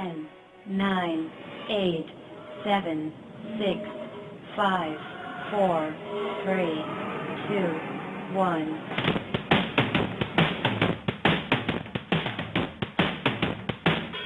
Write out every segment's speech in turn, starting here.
10, 9, 8, 7, 6, 5, 4, 3, 2, 1.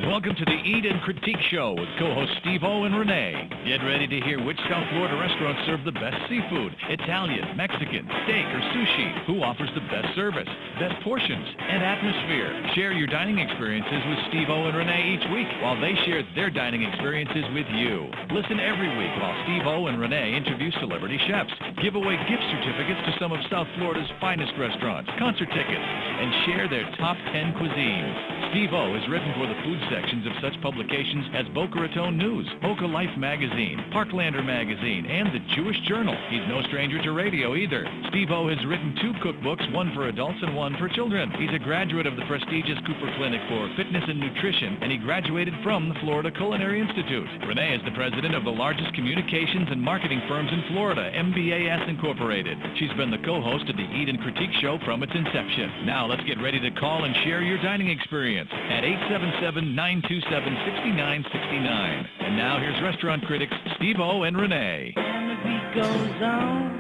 Welcome to the Eat and Critique Show with co-hosts Steve-O and Rene. Get ready to hear which South Florida restaurants serve the best seafood, Italian, Mexican, steak, or sushi. Who offers the best service, best portions, and atmosphere. Share your dining experiences with Steve-O and Rene each week while they share their dining experiences with you. Listen every week while Steve-O and Rene interview celebrity chefs, give away gift certificates to some of South Florida's finest restaurants, concert tickets, and share their top 10 cuisines. Steve-O has written for the food sections of such publications as Boca Raton News, Boca Life Magazine, Parklander Magazine, and the Jewish Journal. He's no stranger to radio either. Steve-O has written 2 cookbooks, one for adults and one for children. He's a graduate of the prestigious Cooper Clinic for Fitness and Nutrition, and he graduated from the Florida Culinary Institute. Rene is the president of the largest communications and marketing firms in Florida, MBAS Incorporated. She's been the co-host of the Eat and Critique Show from its inception. Now let's get ready to call and share your dining experience at 877-927-6969. And now here's restaurant critics Steve-O and Rene. And the beat goes on.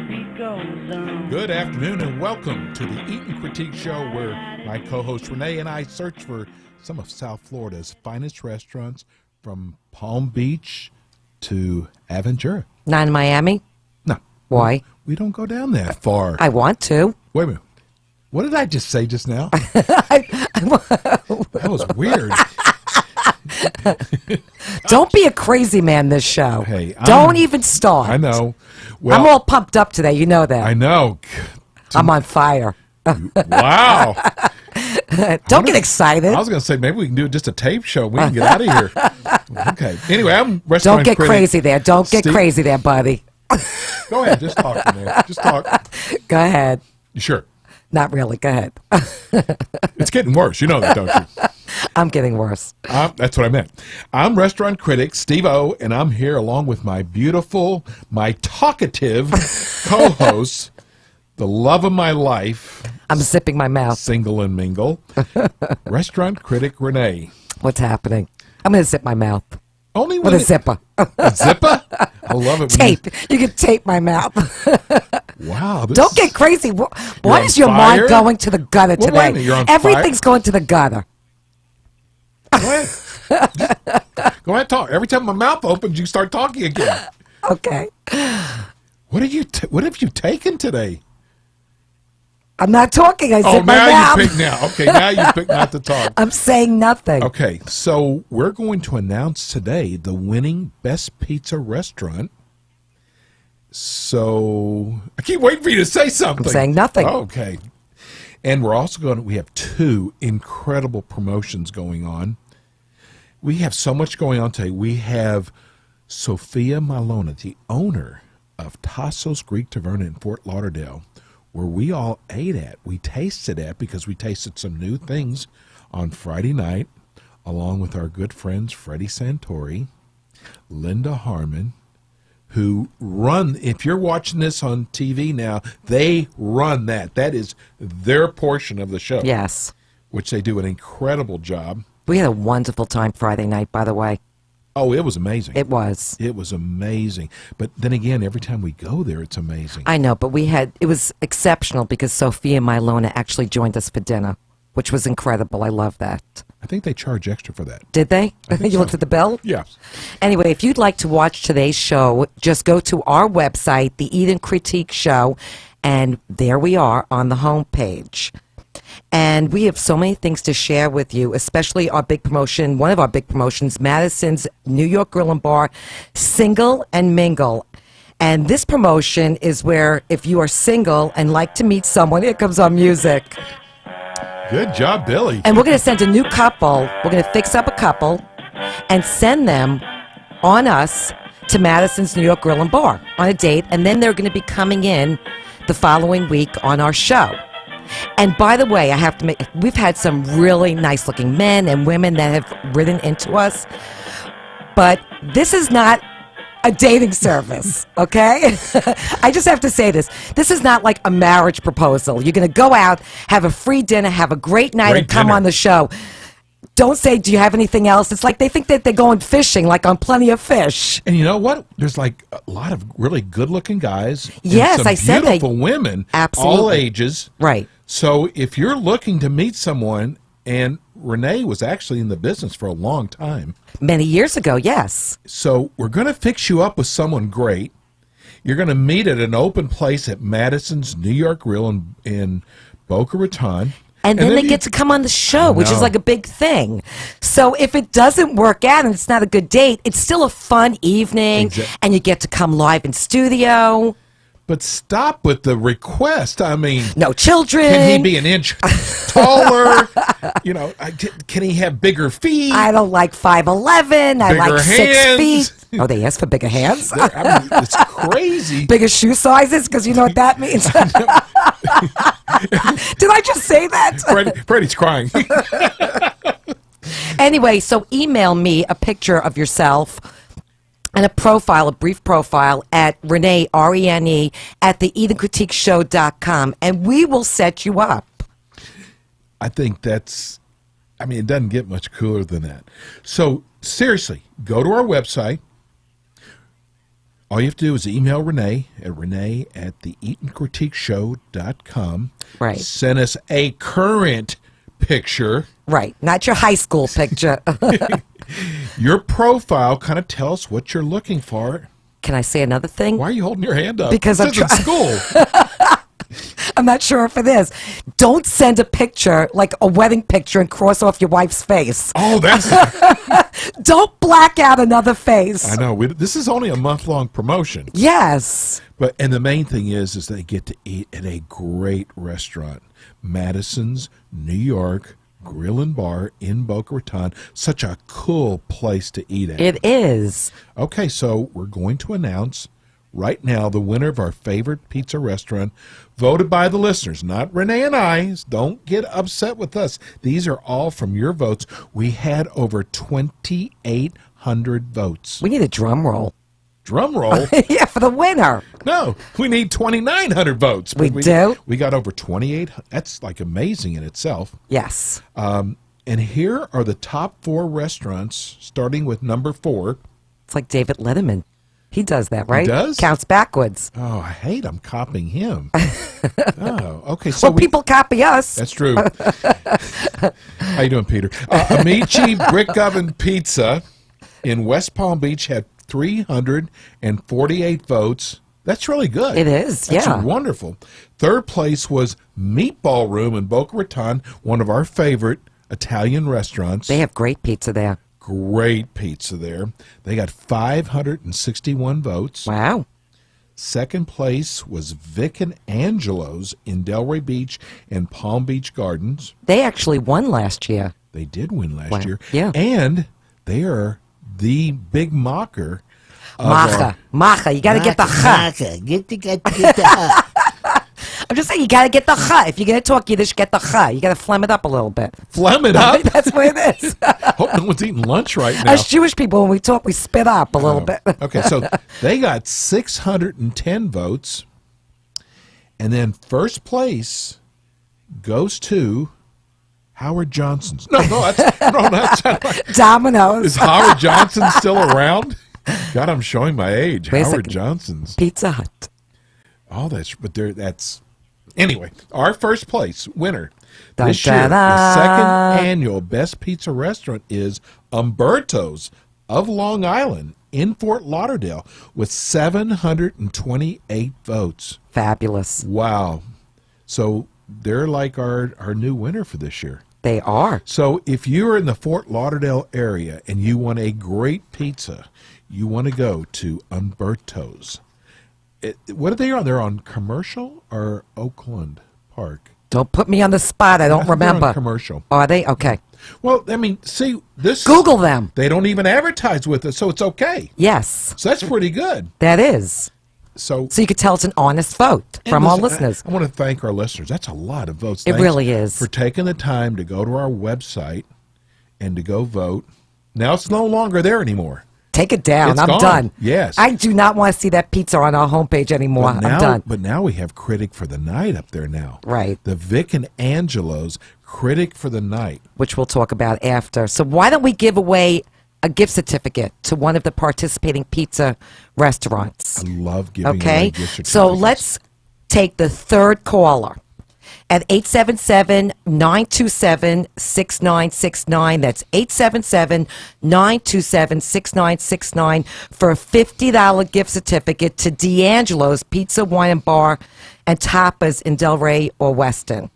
Beat goes on. Good afternoon and welcome to the Eat and Critique Show, where my co-host Rene and I search for some of South Florida's finest restaurants, from Palm Beach to Aventura. Not in Miami? No. Why? We don't go down that far. I want to. Wait a minute. What did I just say just now? That was weird. Don't be a crazy man this show. Hey, don't even start. I know. Well, I'm all pumped up today. You know that. I know. I'm on fire. Wow. Don't get excited. I was going to say, maybe we can do just a tape show. We can get out of here. Okay. Anyway, I'm restaurant Don't get critic. crazy there. Don't get crazy there, buddy. Go ahead. Just talk to me. Just talk. Go ahead. Sure. Not really. Go ahead. It's getting worse. You know that, don't you? I'm getting worse. That's what I meant. I'm restaurant critic Steve-O, and I'm here along with my beautiful, my talkative co-host, the love of my life. I'm zipping my mouth. Single and mingle. Restaurant critic Rene. What's happening? I'm going to zip my mouth. Only with a zipper. A zipper? I love it. Tape. You can tape my mouth. Wow. Don't get crazy. Why is your mind going to the gutter today? Wait a minute, you're on Everything's going to the gutter. Go ahead. Go ahead, talk. Every time my mouth opens, you start talking again. Okay. What have you taken today? I'm not talking. I zip my mouth. Now you pick now. Okay, now you pick not to talk. I'm saying nothing. Okay, so we're going to announce today the winning Best Pizza Restaurant. So I keep waiting for you to say something. I'm saying nothing. Okay. And we're also we have 2 incredible promotions going on. We have so much going on today. We have Sophia Malona, the owner of Thasos Greek Taverna in Fort Lauderdale, where we all ate at. We tasted at because we tasted some new things on Friday night, along with our good friends Freddie Santori, Linda Harmon, who run, if you're watching this on TV now, they run that. That is their portion of the show. Yes. Which they do an incredible job. We had a wonderful time Friday night, by the way. Oh, it was amazing. It was. It was amazing. But then again, every time we go there, it's amazing. I know, but it was exceptional because Sophia Milona actually joined us for dinner, which was incredible. I love that. I think they charge extra for that. Did they? You looked so. at the bill? Yeah. Anyway, if you'd like to watch today's show, just go to our website, the Eat and Critique Show, and there we are on the homepage. And we have so many things to share with you, especially our big promotion, one of our big promotions, Madison's New York Grill and Bar, Single and Mingle. And this promotion is where if you are single and like to meet someone, here comes our music. Good job, Billy. And we're going to send a new couple. We're going to fix up a couple and send them on us to Madison's New York Grill and Bar on a date. And then they're going to be coming in the following week on our show. And by the way, we've had some really nice looking men and women that have written into us. But this is not a dating service, okay? I just have to say this. This is not like a marriage proposal. You're going to go out, have a free dinner, have a great night, and come on the show. Don't say, do you have anything else? It's like they think that they're going fishing, like on Plenty of Fish. And you know what? There's like a lot of really good-looking guys. And Yes, some I said they- beautiful women, Absolutely. all ages. Right. So if you're looking to meet someone, and Rene was actually in the business for a long time, Many years ago, yes. so we're going to fix you up with someone great. You're going to meet at an open place at Madison's New York Grill in Boca Raton. And then they you- get to come on the show, which is know. like a big thing. So if it doesn't work out and it's not a good date, it's still a fun evening, and you get to come live in studio. But stop with the request. I mean, No children. can he be an inch taller? You know, can he have bigger feet? I don't like 5'11". I Bigger like 6 hands. feet. Oh, they ask for bigger hands? I mean, it's crazy. Bigger shoe sizes? Because you know what that means. Did I just say that? Freddie's crying. Anyway, so email me a picture of yourself and a brief profile at Rene, Rene, at theedencritiqueshow.com, and we will set you up. I think it doesn't get much cooler than that. So, seriously, go to our website. All you have to do is email Rene at theedencritiqueshow.com. Right. Send us a current picture. Right, not your high school picture. Your profile, kind of tell us what you're looking for. Can I say another thing? Why are you holding your hand up? Because this I'm isn't school. I'm not sure if it is. Don't send a picture, like a wedding picture, and cross off your wife's face. Oh, that's... Don't black out another face. I know. This is only a month-long promotion. Yes. And the main thing is they get to eat at a great restaurant. Madison's New York Grill and Bar in Boca Raton. Such a cool place to eat at. It is. Okay, so we're going to announce right now the winner of our favorite pizza restaurant, voted by the listeners, not Rene and I. Don't get upset with us. These are all from your votes. We had over 2,800 votes. We need a drum roll. Drum roll? Yeah, for the winner. No, we need 2,900 votes. We do? We got over 2,800. That's like amazing in itself. Yes. And here are the top 4 restaurants, starting with number 4. It's like David Letterman. He does that, right? does? Counts backwards. Oh, I hate I'm copying him. Oh, okay. So Well, people copy us. That's true. How you doing, Peter? Amici Brick Oven Pizza in West Palm Beach had 348 votes. That's really good. It is, That's yeah. wonderful. Third place was Meatball Room in Boca Raton, one of our favorite Italian restaurants. They have great pizza there. Great pizza there. They got 561 votes. Wow. Second place was Vic and Angelo's in Delray Beach and Palm Beach Gardens. They actually won last year. They did win last Wow. year. Yeah. And they are the big mocker. of Macha. Macha. You got to get the ha. Get the I'm just saying, you got to get the ha. If you're going to talk Yiddish, get the ha. You got to phlegm it up a little bit. Phlegm it up. That's what it is. Hope no one's eating lunch right now. As Jewish people, when we talk, we spit up a little bit. Okay, so they got 610 votes. And then first place goes to Howard Johnson's. No, that's not right. Domino's. Is Howard Johnson still around? God, I'm showing my age. Wait a Howard second. Johnson's. Pizza Hut. Oh, that's anyway. Our first place winner Dun, this year, dun, the dun. second annual Best Pizza Restaurant is Umberto's of Long Island in Fort Lauderdale with 728 votes. Fabulous. Wow! So they're like our new winner for this year. They are. So if you're in the Fort Lauderdale area and you want a great pizza, you want to go to Umberto's. What are they on? They're on Commercial or Oakland Park? Don't put me on the spot. I don't They're on remember. Commercial. Are they? Okay. Well, I mean, see, this... Google them. They don't even advertise with us, so it's okay. Yes, So that's pretty good. that is. So So you could tell it's an honest vote from our listeners. I want to thank our listeners. That's a lot of votes. It Thanks really is. for taking the time to go to our website and to go vote. Now it's no longer there anymore. Take it down. It's I'm gone. done. Yes. I do not want to see that pizza on our homepage anymore. But now, I'm done. But now we have Critic for the Night up there now. Right. The Vic and Angelo's Critic for the Night. Which we'll talk about after. So why don't we give away a gift certificate to one of the participating pizza restaurants? I love giving away Okay? gift certificates. So let's take the third caller at 877-927-6969. That's 877-927-6969 for a $50 gift certificate to D'Angelo's Pizza, Wine and Bar and Tapas in Delray or Weston.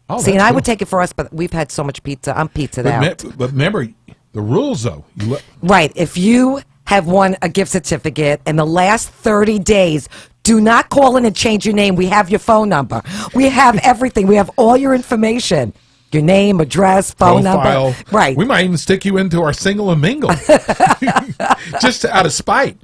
Oh, See, and that's I cool. would take it for us, but we've had so much pizza. I'm pizzaed out. But remember, the rules, though. Right. If you have won a gift certificate in the last 30 days, do not call in and change your name. We have your phone number. We have everything. We have all your information. Your name, address, phone profile. number. Right. We might even stick you into our single and mingle. Just out of spite.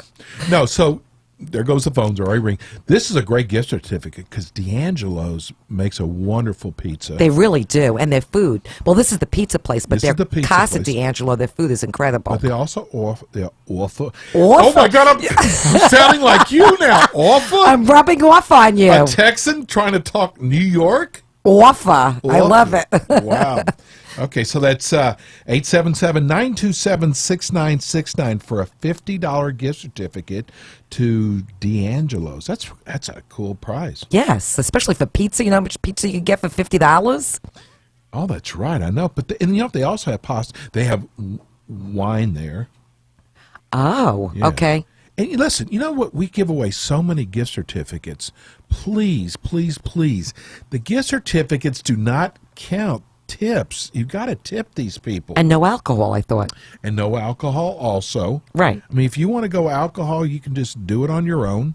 No, so there goes the phones are already ringing. This is a great gift certificate because D'Angelo's makes a wonderful pizza. They really do. And their food. Well, this is the pizza place, but This their is the pizza Casa place. D'Angelo, their food is incredible. But they also offer. Offer? Oh my God! I'm sounding like you now. Offer. I'm rubbing off on you. A Texan trying to talk New York. Offer. I love it. Wow. Okay, so that's 877-927-6969 for a $50 gift certificate to D'Angelo's. That's a cool prize. Yes, especially for pizza. You know how much pizza you can get for $50? Oh, that's right. I know. But and you know they also have pasta. They have wine there. Oh, Yeah. okay. And listen, you know what? We give away so many gift certificates. Please, please, please. The gift certificates do not count tips. You've got to tip these people. And no alcohol, I thought. And no alcohol also. Right. I mean, if you want to go alcohol, you can just do it on your own.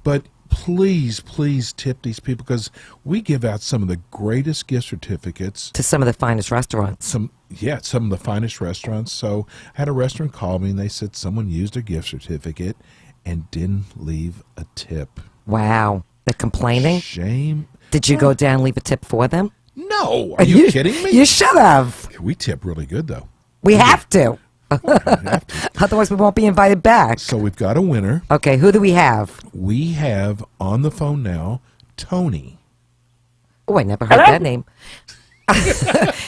But please, please tip these people because we give out some of the greatest gift certificates. To some of the finest restaurants. Some of the finest restaurants. So I had a restaurant call me and they said someone used a gift certificate and didn't leave a tip. Wow. They're complaining? Shame. Did you go down and leave a tip for them? No. Are you kidding me? You should have. We tip really good, though. We have to. We have to. Otherwise, we won't be invited back. So we've got a winner. Okay, who do we have? We have on the phone now Tony. Oh, I never heard that name.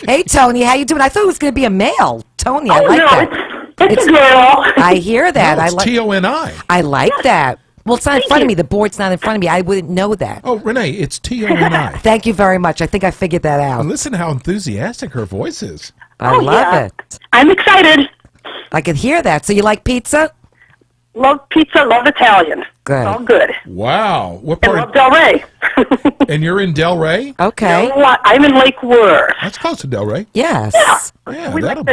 Hey, Tony, how you doing? I thought it was going to be a male. Tony, I like that. It's a girl. I hear that. No, it's I like. T-O-N-I. I like that. Well, it's not in front of me. The board's not in front of me. I wouldn't know that. Oh, Renee, it's T-O-N-I. Thank you very much. I think I figured that out. And listen how enthusiastic her voice is. I love it. I'm excited. I can hear that. So you like pizza? Love pizza, love Italian. Good. It's all good. Wow. What And love part? Del Rey. And you're in Delray? Okay. I'm in Lake Worth. That's close to Delray. Yes. Yeah, we, that'll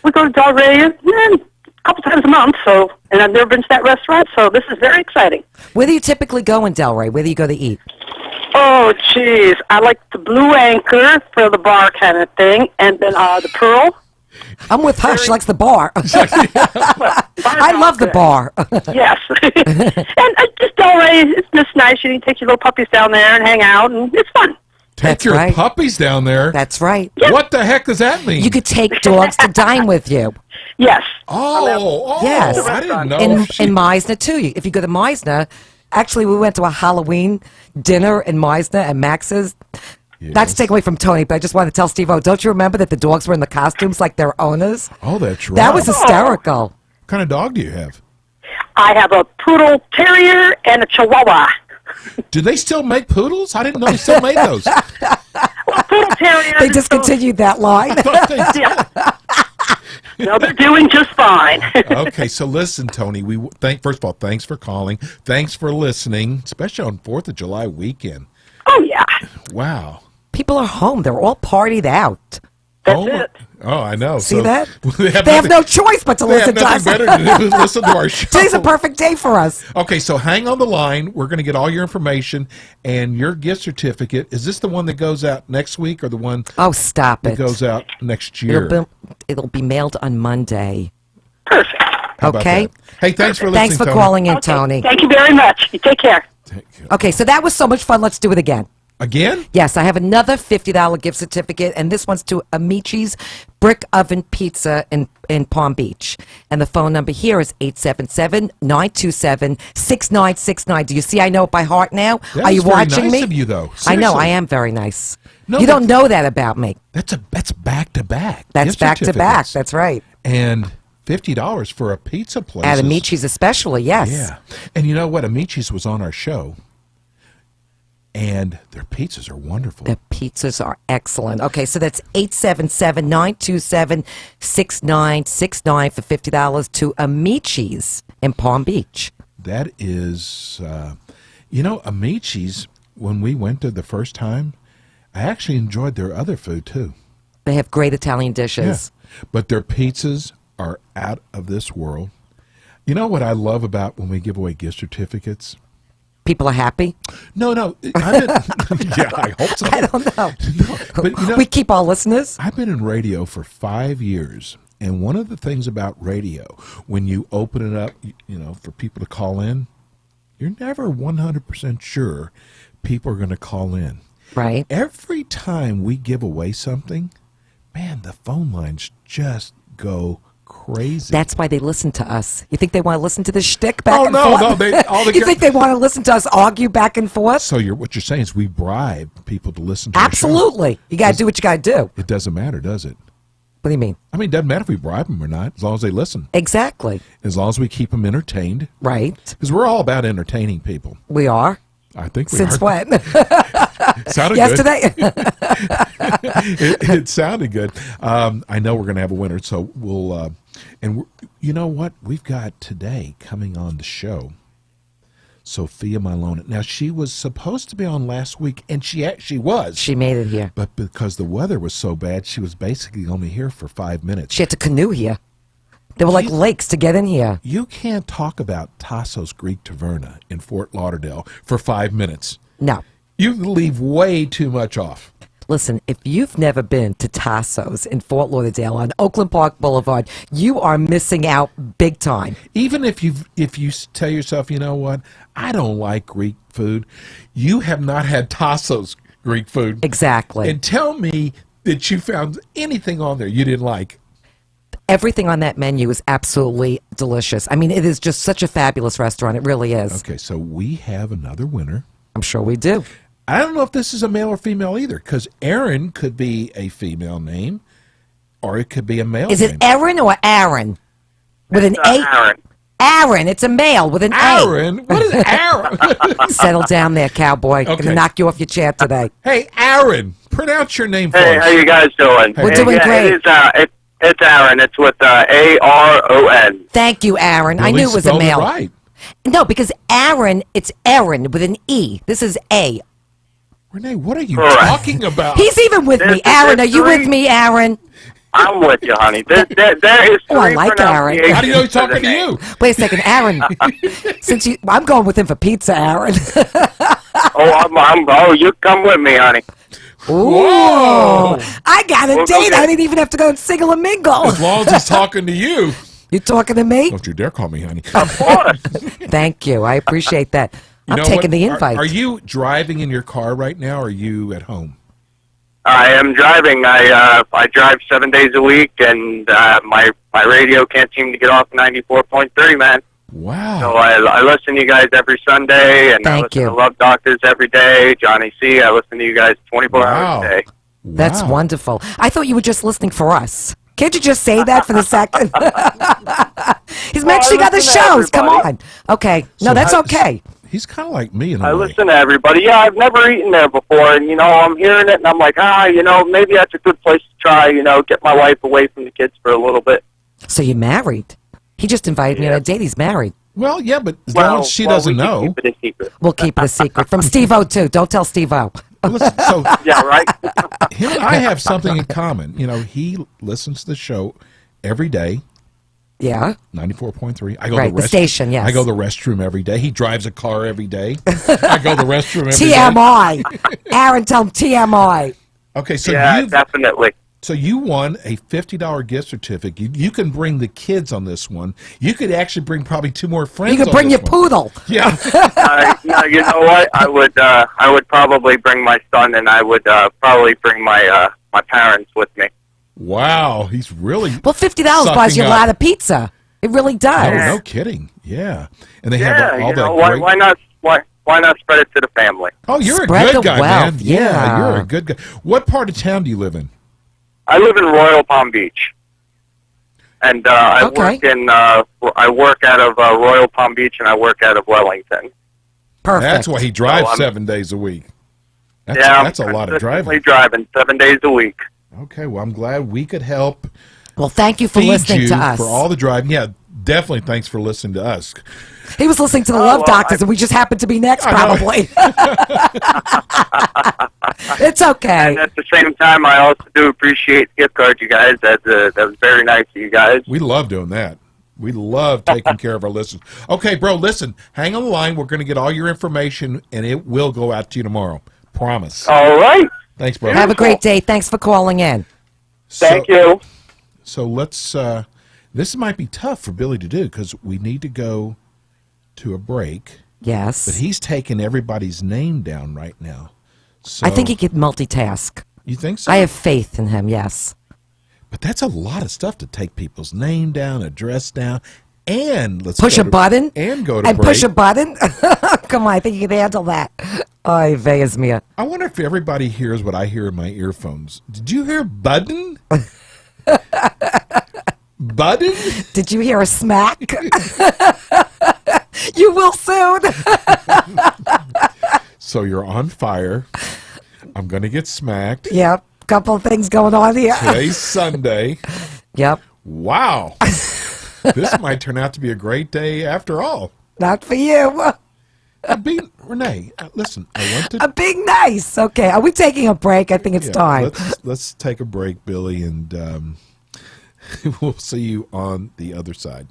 we go to Del Rey a couple times a month, and I've never been to that restaurant, so this is very exciting. Where do you typically go in Delray? Where do you go to eat? Oh, jeez. I like the Blue Anchor for the bar kind of thing, and then the Pearl. I'm with her. She likes the bar. Bar's I love the good. bar. Yes. And just Del Rey, it's just nice. You can take your little puppies down there and hang out, and it's fun. Take That's your right. puppies down there. That's right. What the heck does that mean? You could take dogs to dine with you. Yes. Yes. I didn't know. In she- Meisner, too. If you go to Meisner, actually, we went to a Halloween dinner in Meisner at Max's. Not to take away from Tony, but I just wanted to tell Steve-O, don't you remember that the dogs were in the costumes like their owners? Oh, that's right. That was hysterical. What kind of dog do you have? I have a Poodle Terrier and a Chihuahua. Do they still make poodles? I didn't know they still made those. Well, Poodle Terrier. They discontinued that line. No, they're doing just fine. Okay, so listen, Tony. First of all, thanks for calling. Thanks for listening, especially on 4th of July weekend. Oh, yeah. Wow. People are home. They're all partied out. That's it. Oh, I know. See that? They have, They have no choice but to they have listen to nothing us. better to do than listen to our show. Today's a perfect day for us. Okay, so hang on the line. We're going to get all your information and your gift certificate. Is this the one that goes out next week or the one Oh, stop that it. goes out next year? It'll be mailed on Monday. Perfect. How about Okay. that? Hey, thanks for listening, Thanks for Tony. calling in, Okay. Tony. Thank you very much. You take care. Okay, so that was so much fun. Let's do it again. Again? Yes, I have another $50 gift certificate, and this one's to Amici's Brick Oven Pizza in Palm Beach. And the phone number here is 877-927-6969. Do you see I know it by heart now? That Are you was very watching nice me? of you, though. I know, I Seriously. am very nice. No, you but- don't know that about me. That's back to back. That's gift back to back. certificates. That's right. And $50 for a pizza place. At is- Amici's especially, yes. Yeah. And you know what? Amici's was on our show. And their pizzas are wonderful. The pizzas are excellent. Okay, so that's 877-927-6969 for $50 to Amici's in Palm Beach. That is, Amici's, when we went there the first time, I actually enjoyed their other food too. They have great Italian dishes. But their pizzas are out of this world. You know what I love about when we give away gift certificates? People are happy. No. Yeah, I hope so. I don't know. No, but We keep our listeners. I've been in radio for 5 years, and one of the things about radio, when you open it up, for people to call in, you're never 100% sure people are going to call in. Right. Every time we give away something, man, the phone lines just go crazy. That's why they listen to us. You think they want to listen to this shtick back and no, forth? You think they want to listen to us argue back and forth? So what you're saying is we bribe people to listen to Absolutely. You got to do what you got to do. our show. It doesn't matter, does it? What do you mean? I mean, it doesn't matter if we bribe them or not, as long as they listen. Exactly. As long as we keep them entertained. Right. Because we're all about entertaining people. We are. I think we Since are. when? Sounded Yesterday? it sounded good. I know we're going to have a winner, so we'll. You know what? We've got today coming on the show, Sophia Malone. Now, she was supposed to be on last week, and she actually was. She made it here. But because the weather was so bad, she was basically only here for 5 minutes. She had to canoe here. There were like lakes to get in here. You can't talk about Thasos Greek Taverna in Fort Lauderdale for 5 minutes. No. You leave way too much off. Listen, if you've never been to Tasso's in Fort Lauderdale on Oakland Park Boulevard, you are missing out big time. Even if you tell yourself, you know what, I don't like Greek food, you have not had Thasos Greek food. Exactly. And tell me that you found anything on there you didn't like. Everything on that menu is absolutely delicious. I mean, it is just such a fabulous restaurant. It really is. Okay, so we have another winner. I'm sure we do. I don't know if this is a male or female either, because Aaron could be a female name, or it could be a male Is name. it Aaron or Aaron? With an A? Aaron. Aaron. It's a male with an Aaron? What is Aaron? A. Settle down there, cowboy. Okay. Gonna knock you off your chair today. Hey, Aaron, pronounce your name for Hey, us. how you guys doing? We're doing great. It's Aaron. It's with A-R-O-N. Thank you, Aaron. I Really knew it was a spelled male. right. No, because Aaron, it's Aaron with an E. This is A. Renee, what are you Correct. talking about? He's even with me. Aaron, are you with me, Aaron? I'm with you, honey. There is Oh, I three like Aaron. pronunciations How do you know he's to the talking to name. you? Wait a second, Aaron. I'm going with him for pizza, Aaron. Oh, you come with me, honey. Whoa! I got a Well, date. okay. I didn't even have to go and single and mingle. As long as he's talking to you. You talking to me? Don't you dare call me honey. Of course. Thank you. I appreciate that. You I'm know taking what? the invite. Are you driving in your car right now, or are you at home? I am driving. I drive 7 days a week, and my radio can't seem to get off 94.3, man. Wow. So I listen to you guys every Sunday, and I Thank listen you. to Love Doctors every day. Johnny C. I listen to you guys 24 hours a day. That's Wow. wonderful. I thought you were just listening for us. Can't you just say that for the second? He's mentioning I other listen to shows. Come everybody. on. Okay. No, So that's how- okay. He's kind of like me in a I way. listen to everybody. Yeah, I've never eaten there before, and, I'm hearing it, and I'm like, maybe that's a good place to try, get my wife away from the kids for a little bit. So you're married. He just invited me on a date. He's married. Well, yeah, but as long as she doesn't we can know. keep it a secret. We'll keep it a secret. From Steve-O, too. Don't tell Steve-O. Listen, so Yeah, right? him and I have something in common. He listens to the show every day. Yeah. 94.3. I go Right, to the station, yes. I go to the restroom every day. He drives a car every day. I go to the restroom every day. TMI. Aaron, tell him TMI. Okay, so Yeah, definitely. So you won a $50 gift certificate. You can bring the kids on this one. You could actually bring probably 2 more friends. You can bring on your this one. poodle. Yeah. No, you know what? I would probably bring my son, and I would probably bring my my parents with me. Wow, he's really Well, $50 buys you a sucking lot up. of pizza. It really Oh, does. no kidding. Yeah, and they Yeah, have all you that know, great. why not spread it to the family? Oh, you're Spread a the good guy, wealth, man. yeah. You're a good guy. What part of town do you live in? I live in Royal Palm Beach, and I Okay. work out of Royal Palm Beach, and I work out of Wellington. Perfect. That's why he drives I'm- 7 days a week. That's, Yeah, that's a I'm lot of consistently driving. 7 days a week. Okay, well, I'm glad we could help Well, thank you for feed listening you to us. for all the driving. Yeah, definitely. Thanks for listening to us. He was listening to the Oh, Love well, Doctors, and we just happened to be next, I know. probably. It's okay. And at the same time, I also do appreciate the gift card, you guys. That was very nice of you guys. We love doing that. We love taking care of our listeners. Okay, bro, listen. Hang on the line. We're going to get all your information, and it will go out to you tomorrow. Promise. All right. Thanks, bro. Have a great day. Thanks for calling in. Thank you. So let's. This might be tough for Billy to do because we need to go to a break. Yes. But he's taking everybody's name down right now. So I think he could multitask. You think so? I have faith in him, yes. But that's a lot of stuff to take people's name down, address down, and let's Push go a button? and go to And break. push a button? Come on, I think you can handle that. Ay, veas mia. I wonder if everybody hears what I hear in my earphones. Did you hear button? Button? Did you hear a smack? You will soon. So you're on fire. I'm going to get smacked. Yep, couple of things going on here. Today's Sunday. Yep, Wow. This might turn out to be a great day after all. not for you. Renee, listen, I want to... I'm being nice. Okay, are we taking a break? I think it's time. Let's take a break, Billy, and we'll see you on the other side.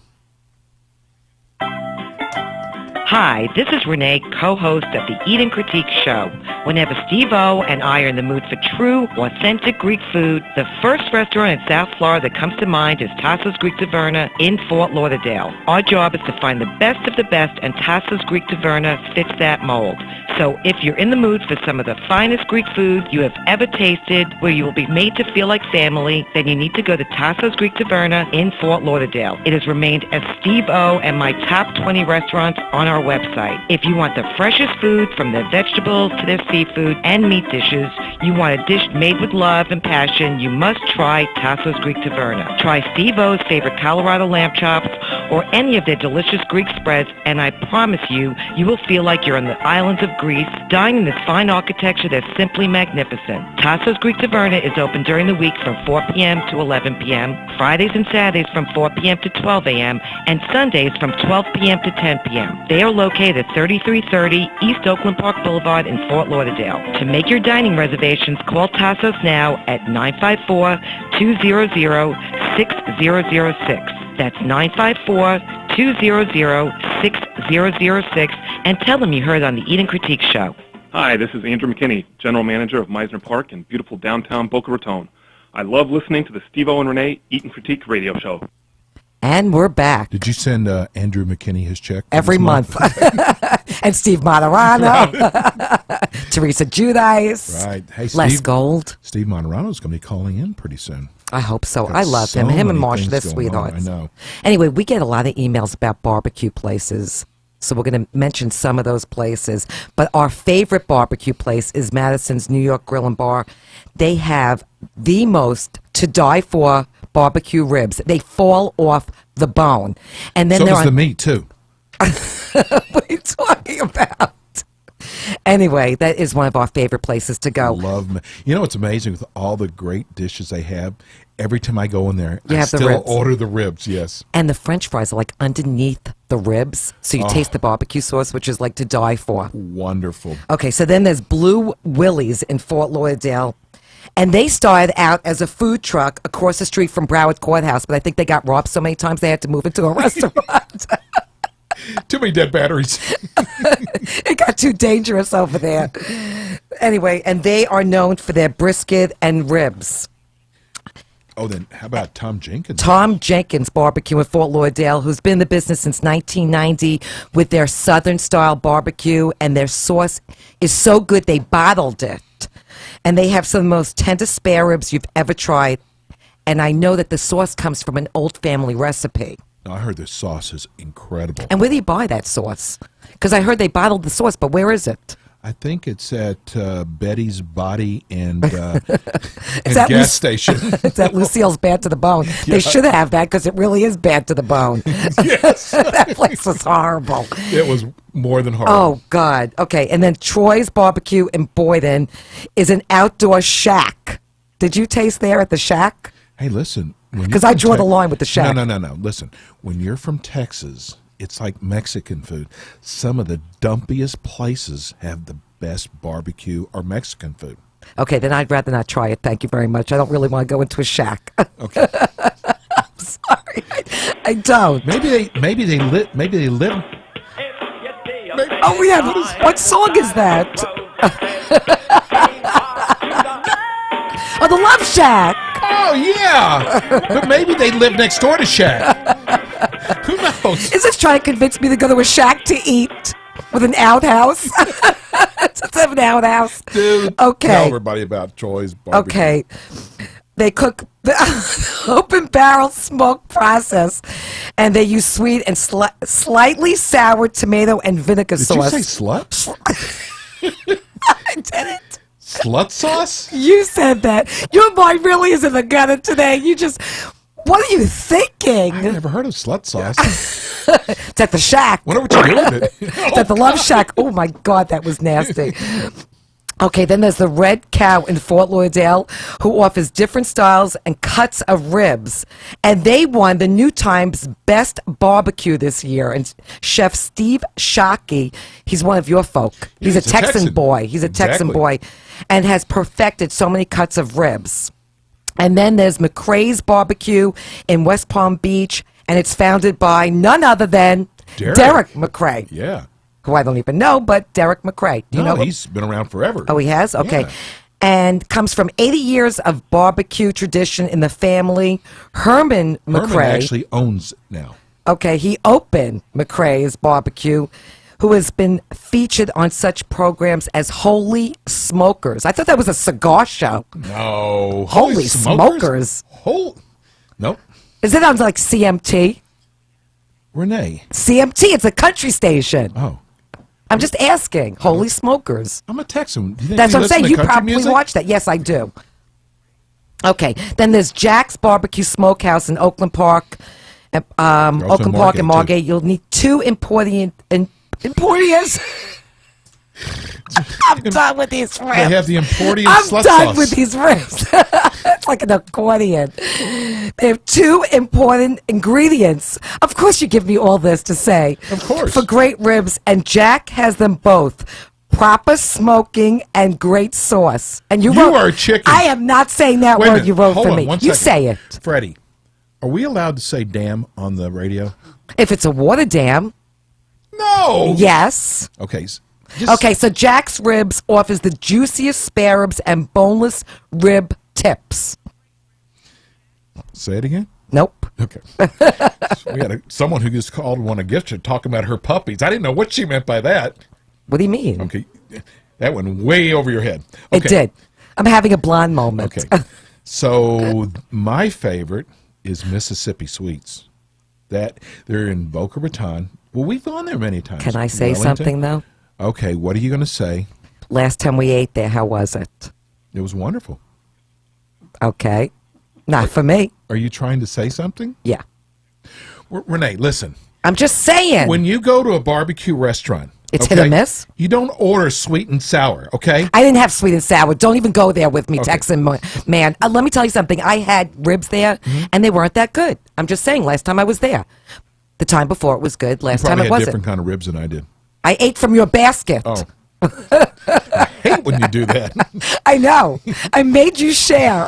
Hi, this is Rene, co-host of the Eat and Critique Show. Whenever Steve-O and I are in the mood for true, authentic Greek food, the first restaurant in South Florida that comes to mind is Thasos Greek Taverna in Fort Lauderdale. Our job is to find the best of the best, and Thasos Greek Taverna fits that mold. So if you're in the mood for some of the finest Greek food you have ever tasted, where you will be made to feel like family, then you need to go to Thasos Greek Taverna in Fort Lauderdale. It has remained as Steve-O and my top 20 restaurants on our website. If you want the freshest food, from their vegetables to their seafood and meat dishes, you want a dish made with love and passion, you must try Thasos Greek Taverna. Try Steve-O's favorite Colorado lamb chops or any of their delicious Greek spreads, and I promise you, you will feel like you're on the islands of Greece, dine in this fine architecture that's simply magnificent. Thasos Greek Taverna is open during the week from 4 p.m. to 11 p.m., Fridays and Saturdays from 4 p.m. to 12 a.m., and Sundays from 12 p.m. to 10 p.m. They are located at 3330 East Oakland Park Boulevard in Fort Lauderdale. To make your dining reservations, call Thasos now at 954-200-6006. That's 954-200-6006, and tell them you heard on the Eat and Critique Show. Hi, this is Andrew McKinney, General Manager of Meisner Park in beautiful downtown Boca Raton. I love listening to the Steve-O and Renee Eat and Critique radio show. And we're back. Did you send Andrew McKinney his check? Every this month. And Steve Moderano. Teresa Giudice. Right. Hey, Les Gold. Steve Moderano's going to be calling in pretty soon. I hope so. Got I love so him. Him and many Marsha, they're things going on. sweethearts. I know. Anyway, we get a lot of emails about barbecue places. So we're going to mention some of those places. But our favorite barbecue place is Madison's New York Grill and Bar. They have the most to die for barbecue ribs. They fall off the bone. And then So they're does on... the meat, too. What are you talking about? Anyway, that is one of our favorite places to go. Love me. You know what's amazing with all the great dishes they have? Every time I go in there, You I have the still ribs. order the ribs, yes. And the French fries are like underneath the ribs. So you taste the barbecue sauce, which is like to die for. Wonderful. Okay, so then there's Blue Willie's in Fort Lauderdale. And they started out as a food truck across the street from Broward Courthouse, but I think they got robbed so many times they had to move into a restaurant. Too many dead batteries. It got too dangerous over there. Anyway, and they are known for their brisket and ribs. Oh, then how about Tom Jenkins? Tom Jenkins Barbecue in Fort Lauderdale, who's been in the business since 1990 with their Southern style barbecue, and their sauce is so good they bottled it. And they have some of the most tender spare ribs you've ever tried. And I know that the sauce comes from an old family recipe. I heard the sauce is incredible. And where do you buy that sauce? Because I heard they bottled the sauce, but where is it? I think it's at Betty's Body and, and that gas station. It's at Lucille's Bad to the Bone. They should have that because it really is bad to the bone. Yes. That place was horrible. It was more than horrible. Oh, God. Okay. And then Troy's Barbecue in Boyden is an outdoor shack. Did you taste there at the shack? Hey, listen. Because I draw the line with the shack. No. Listen, when you're from Texas, it's like Mexican food. Some of the dumpiest places have the best barbecue or Mexican food. Okay, then I'd rather not try it. Thank you very much. I don't really want to go into a shack. Okay. I'm sorry. I don't. Maybe they live. Oh, we have. What song is that? Oh, the Love Shack. Oh, yeah. But maybe they live next door to Shaq. Who knows? Is this trying to convince me to go to a shack to eat with an outhouse? Just have an outhouse. Dude, okay. Tell everybody about Troy's barbecue. Okay. They cook the open barrel smoke process, and they use sweet and slightly sour tomato and vinegar Did sauce. you say slut? I didn't. Slut sauce? You said that. Your mind really is in the gutter today. What are you thinking? I've never heard of slut sauce. It's at the shack. Wonder what you're doing with it. It's at the Love Shack. Oh, my God, that was nasty. Okay, then there's the Red Cow in Fort Lauderdale, who offers different styles and cuts of ribs. And they won the New Times Best Barbecue this year. And Chef Steve Shockey, he's one of your folk. He's a Texan boy. He's a Texan boy and has perfected so many cuts of ribs. And then there's McCrae's Barbecue in West Palm Beach, and it's founded by none other than Derek McCrae. Yeah. Who I don't even know, but Derek McCrae. Do you know? He's been around forever. Oh, he has? Okay. Yeah. And comes from 80 years of barbecue tradition in the family. Herman McCrae actually owns it now. Okay, he opened McCrae's Barbecue, who has been featured on such programs as Holy Smokers. I thought that was a cigar show. No. Holy Smokers? Nope. Is it on like CMT? Renee. CMT, it's a country station. Oh. I'm just asking. Holy Smokers. I'm a Texan. Do you think That's we what I'm listen saying. to You country probably music? watch that. Yes, I do. Okay. Then there's Jack's Barbecue Smokehouse in Oakland Park. Oakland Park and Margate. You'll need two Emporias. I'm done with these ribs. They have the Emportian I'm slut done sauce. with these ribs. It's like an accordion. They have two important ingredients. Of course, you give me all this to say. Of course. For great ribs, and Jack has them both. Proper smoking and great sauce. And you wrote, are a chicken. I am not saying that Wait a word minute. you wrote Hold for on, me. one You second. say it. Freddie, are we allowed to say damn on the radio? If it's a water dam, No. yes. Okay. Okay, so Jack's Ribs offers the juiciest spare ribs and boneless rib tips. Say it again. Nope. Okay. We had someone who just called one a gift shop talking about her puppies. I didn't know what she meant by that. What do you mean? Okay. That went way over your head. It did. I'm having a blonde moment. Okay. So my favorite is Mississippi Sweets. That they're in Boca Raton. Well, we've gone there many times. Can I say Wellington. something, though? Okay, what are you going to say? Last time we ate there, how was it? It was wonderful. Okay. Not for me. Are you trying to say something? Yeah. Renee, listen. I'm just saying. When you go to a barbecue restaurant, It's hit or miss? You don't order sweet and sour, okay? I didn't have sweet and sour. Don't even go there with me, Okay. Texan man. Let me tell you something. I had ribs there, and they weren't that good. I'm just saying, last time I was there. The time before it was good. Last You time probably it had wasn't. different kind of ribs than I did. I ate from your basket. Oh. I hate when you do that. I know. I made you share.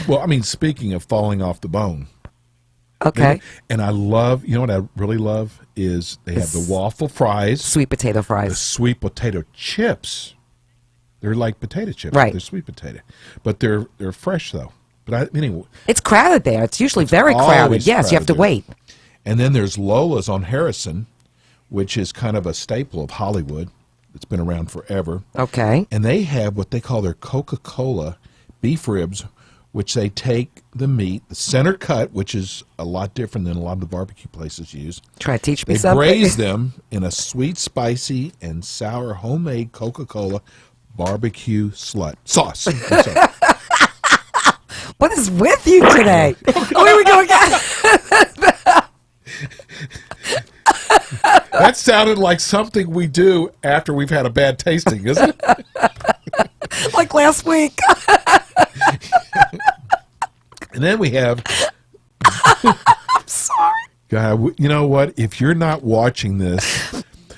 Well, I mean, speaking of falling off the bone. Okay. And I love, you know what I really love is they have the waffle fries. Sweet potato The fries. sweet potato chips. They're like potato chips. Right. They're sweet potato. But they're fresh, though. But anyway, It's crowded there. It's usually very crowded. always Yes, you have to crowded wait. and then there's Lola's on Harrison, which is kind of a staple of Hollywood. It's been around forever. Okay. And they have what they call their Coca-Cola beef ribs, which they take the meat, the center cut, which is a lot different than a lot of the barbecue places use. Try to teach me They something. braise them in a sweet, spicy, and sour homemade Coca-Cola barbecue sauce. I'm sorry. What is with you today? Oh, here we go again. That sounded like something we do after we've had a bad tasting, isn't it? Like last week. And then we have... I'm sorry. God, you know what? If you're not watching this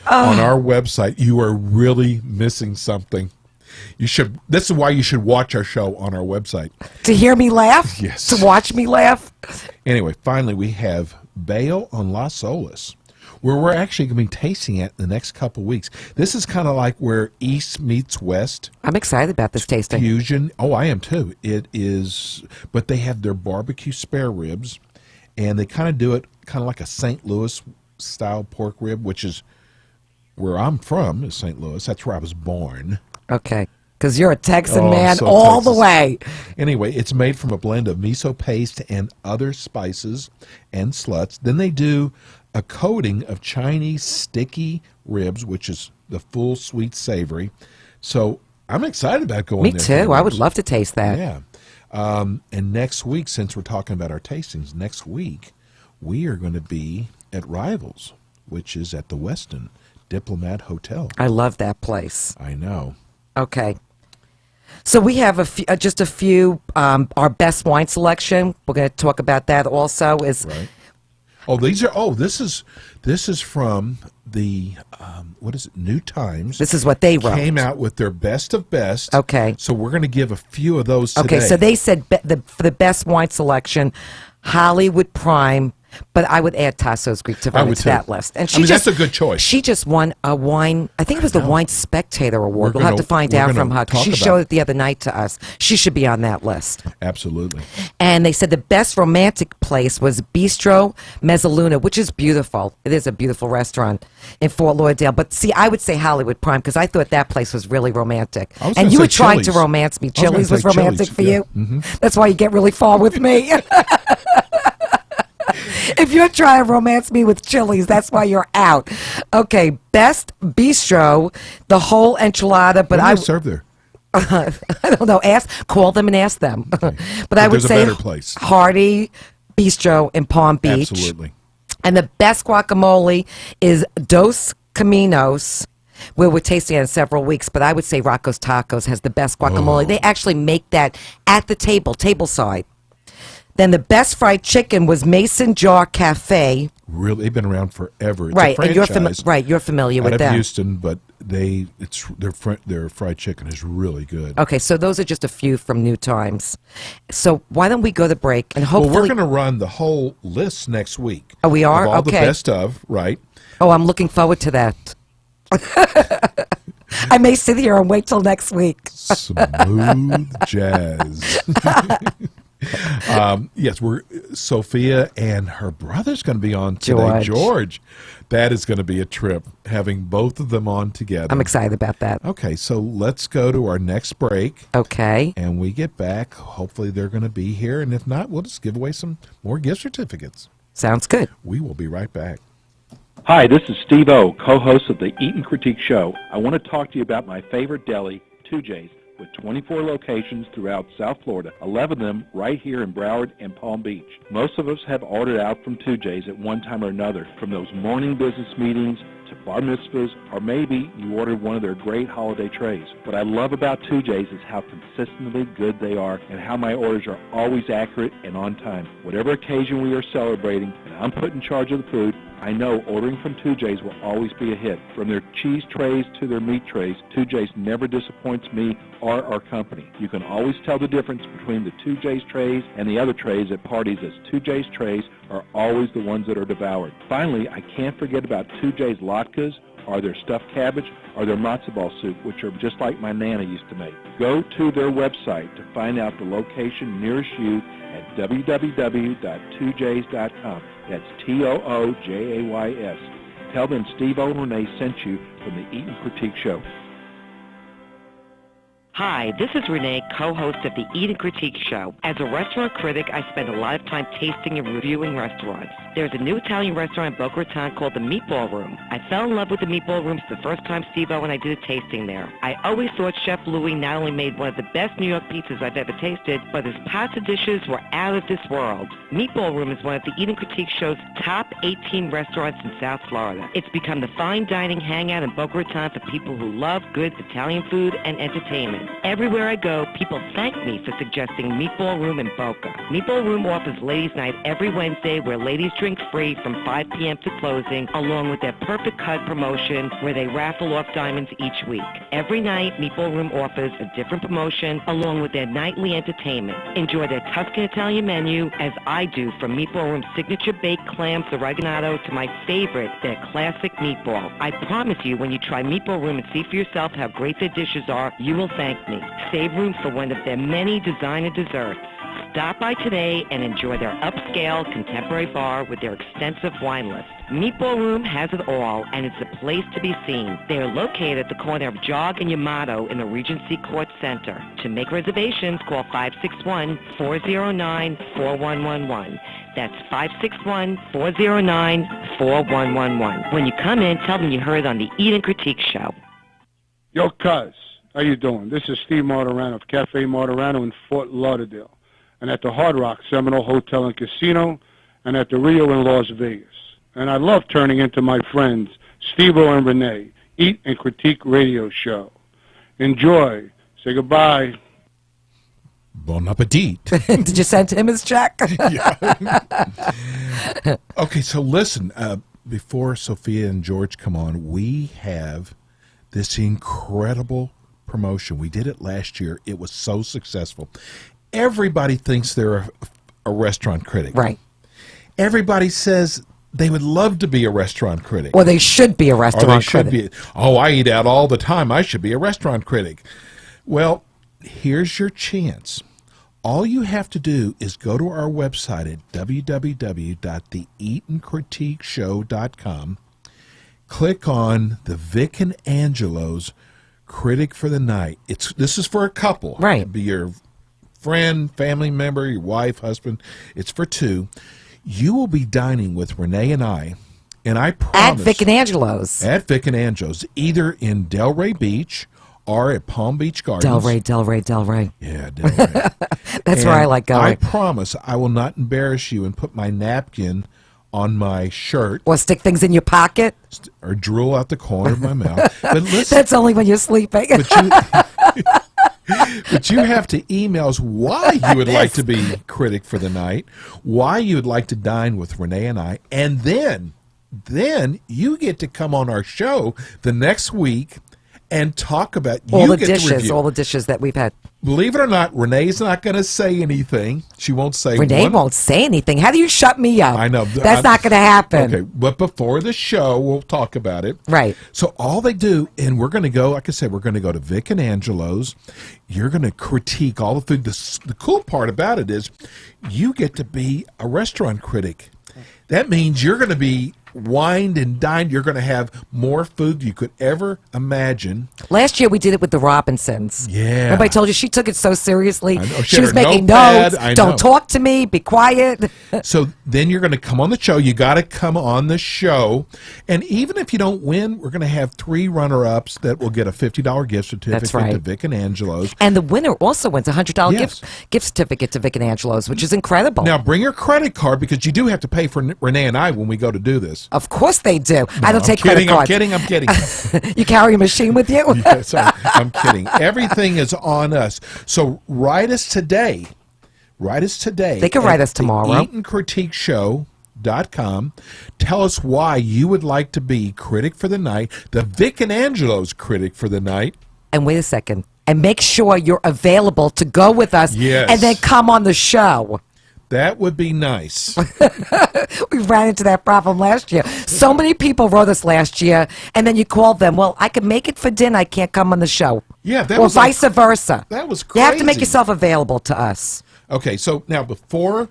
on our website, you are really missing something. You should. This is why you should watch our show on our website. To hear me laugh? Yes. To watch me laugh? Anyway, finally, we have Bayo on Las Olas, where we're actually going to be tasting it in the next couple weeks. This is kind of like where East meets West. I'm excited about this tasting. Fusion. Oh, I am too. It is, but they have their barbecue spare ribs, and they kind of do it kind of like a St. Louis style pork rib, which is where I'm from, is St. Louis. That's where I was born. Okay. Because you're a Texan Oh, man so all Texas. the way. Anyway, it's made from a blend of miso paste and other spices and sluts. Then they do a coating of Chinese sticky ribs, which is the full sweet savory. So I'm excited about going Me there. too. I would love to taste that. Yeah. And next week, since we're talking about our tastings, next week we are going to be at Rivals, which is at the Westin Diplomat Hotel. I love that place. I know. Okay. So we have just a few, our best wine selection. We're going to talk about that also. Right. Oh, these are. Oh, this is from the what is it? New Times. This is what they wrote. Came out with their best of best. Okay. So we're going to give a few of those today. Okay, so they said for the best wine selection, Hollywood Prime, but I would add Thasos Greek I Taverna would to too. that list. And I mean, that's a good choice. She just won a wine. I think it was the Wine Spectator Award. We're We'll have gonna- to find we're out gonna from her. 'Cause talk she about showed it. it the other night to us. She should be on that list. Absolutely. And they said the best romantic place was Bistro Mezzaluna, which is beautiful. It is a beautiful restaurant in Fort Lauderdale. But see, I would say Hollywood Prime because I thought that place was really romantic. I was And gonna you say were trying to Chili's. romance me. I was gonna Chili's was say romantic Chili's, for yeah. you. That's why you get really far with me. If you're trying to romance me with Chili's, that's why you're out. Okay, best bistro, the whole enchilada, but What do I they serve there? I don't know. Call them and ask them. But I would there's a say better place. Hardy Bistro in Palm Beach. Absolutely. And the best guacamole is Dos Caminos, where we're tasting it in several weeks. But I would say Rocco's Tacos has the best guacamole. Oh. They actually make that at the tableside. Then the best fried chicken was Mason Jar Cafe. Really, they've been around forever. It's Right, a and franchise you're familiar out with of them. Houston, but their fried chicken is really good. Okay, so those are just a few from New Times. So why don't we go to break and Well, hopefully? we're going to run the whole list next week. Oh, we are? Of all the Okay. best of, right? Oh, I'm looking forward to that. I may sit here and wait till next week. Smooth jazz. Yes, Sophia and her brother's going to be on today. George. That is going to be a trip, having both of them on together. I'm excited about that. Okay, so let's go to our next break. Okay. And we get back. Hopefully they're going to be here. And if not, we'll just give away some more gift certificates. Sounds good. We will be right back. Hi, this is Steve O, co-host of the Eat and Critique Show. I want to talk to you about my favorite deli, 2J's, with 24 locations throughout South Florida, 11 of them right here in Broward and Palm Beach. Most of us have ordered out from 2J's at one time or another, from those morning business meetings to bar mitzvahs, or maybe you ordered one of their great holiday trays. What I love about 2J's is how consistently good they are and how my orders are always accurate and on time. Whatever occasion we are celebrating and I'm put in charge of the food, I know ordering from 2J's will always be a hit. From their cheese trays to their meat trays, 2J's never disappoints me or our company. You can always tell the difference between the 2J's trays and the other trays at parties, as 2J's trays are always the ones that are devoured. Finally, I can't forget about 2J's latkes or their stuffed cabbage, or their matzo ball soup, which are just like my Nana used to make. Go to their website to find out the location nearest you at www.2jays.com. That's TOOJAYS. Tell them Steve-O and Rene sent you from the Eat and Critique Show. Hi, this is Rene, co-host of the Eat and Critique Show. As a restaurant critic, I spend a lot of time tasting and reviewing restaurants. There's a new Italian restaurant in Boca Raton called the Meatball Room. I fell in love with the Meatball Room the first time Steve-O and I did a tasting there. I always thought Chef Louis not only made one of the best New York pizzas I've ever tasted, but his pasta dishes were out of this world. Meatball Room is one of the Eat and Critique Show's top 18 restaurants in South Florida. It's become the fine dining hangout in Boca Raton for people who love good Italian food and entertainment. Everywhere I go, people thank me for suggesting Meatball Room in Boca. Meatball Room offers Ladies' Night every Wednesday where ladies drink free from 5 p.m. to closing, along with their Perfect Cut promotion where they raffle off diamonds each week. Every night, Meatball Room offers a different promotion along with their nightly entertainment. Enjoy their Tuscan Italian menu, as I do, from Meatball Room's signature baked clams oregano to my favorite, their classic meatball. I promise you, when you try Meatball Room and see for yourself how great their dishes are, you will thank me. Save room for one of their many designer desserts. Stop by today and enjoy their upscale contemporary bar with their extensive wine list. Meatball Room has it all, and it's a place to be seen. They are located at the corner of Jog and Yamato in the Regency Court Center. To make reservations, call 561-409-4111. That's 561-409-4111. When you come in, tell them you heard on the Eat and Critique Show. Yo, cuz, how you doing? This is Steve Martirano of Cafe Martirano in Fort Lauderdale, and at the Hard Rock Seminole Hotel and Casino, and at the Rio in Las Vegas. And I love turning into my friends, Steve-O and Rene, Eat and Critique Radio Show. Enjoy. Say goodbye. Bon appetit. Did you send him his check? Yeah. Okay, so listen, before Sophia and George come on, we have this incredible promotion. We did it last year. It was so successful. Everybody thinks they're a restaurant critic. Right. Everybody says they would love to be a restaurant critic. Or they should be a restaurant critic. Oh, I eat out all the time. I should be a restaurant critic. Well, here's your chance. All you have to do is go to our website at www.theeatandcritiqueshow.com. Click on the Vic and Angelo's Critic for the Night. This is for a couple. Right. It could be your friend, family member, your wife, husband. It's for two. You will be dining with Rene and I promise. At Vic and Angelo's. At Vic and Angelo's, either in Delray Beach or at Palm Beach Gardens. Delray. Yeah, Delray. That's where I like going. I promise I will not embarrass you and put my napkin on my shirt. Or stick things in your pocket. Or drool out the corner of my mouth. But listen, that's only when you're sleeping. But you have to email us why you would like to be critic for the night, why you would like to dine with Rene and I, and then you get to come on our show the next week and talk about all the dishes that we've had. Believe it or not, Renee's not going to say anything. She won't say Rene won't say anything. How do you shut me up? I know. That's not going to happen. Okay, but before the show, we'll talk about it. Right. So all they do, and we're going to go, like I said, we're going to go to Vic and Angelo's. You're going to critique all the food. The cool part about it is you get to be a restaurant critic. That means you're going to be wined and dined. You're going to have more food than you could ever imagine. Last year we did it with the Robinsons. Yeah. Everybody told you she took it so seriously. I know. She was had her making notepad. notes. Don't talk to me. Be quiet. So then you're going to come on the show. You got to come on the show. And even if you don't win, we're going to have 3 runner-ups that will get a $50 gift certificate to Vic and Angelo's. And the winner also wins a $100 gift certificate to Vic and Angelo's, which is incredible. Now bring your credit card because you do have to pay for Rene and I when we go to do this. Of course they do. No, I don't take credit cards. I'm kidding. You carry a machine with you? Yes, I'm kidding. Everything is on us. So write us today. They can write us tomorrow. EatandCritiqueShow.com. Tell us why you would like to be critic for the night, the Vic and Angelo's critic for the night. And wait a second. And make sure you're available to go with us and then come on the show. That would be nice. We ran into that problem last year. So many people wrote us last year, and then you called them. Well, I can make it for dinner. I can't come on the show. Yeah, that or was vice versa. That was You crazy. have to make yourself available to us. Okay, so now before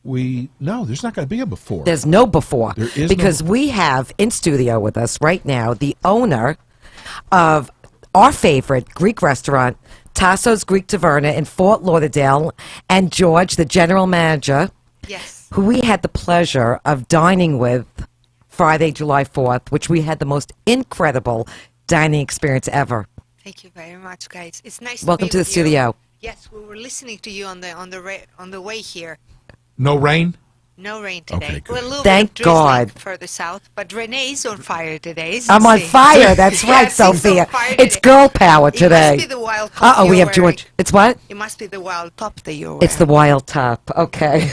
there's not going to be a before. There's no before. There is because no we have in studio with us right now the owner of our favorite Greek restaurant, Thasos Greek Taverna in Fort Lauderdale, and George, the general manager, Yes. who we had the pleasure of dining with Friday, July 4th, which we had the most incredible dining experience ever. Thank you very much, guys. It's nice Welcome to be to the with you. studio. Yes, we were listening to you on the way here. No rain? No rain today. Okay, good. Well, a little Thank bit of drizzling God. further south, but Renee's on fire today. Isn't I'm on she? fire. That's right, Yes, he's on Sophia. fire It's today. girl power It today. must be the wild top Uh-oh, we you're have George. wearing. It's what? It must be the wild top that you're wearing. It's the wild top. Okay.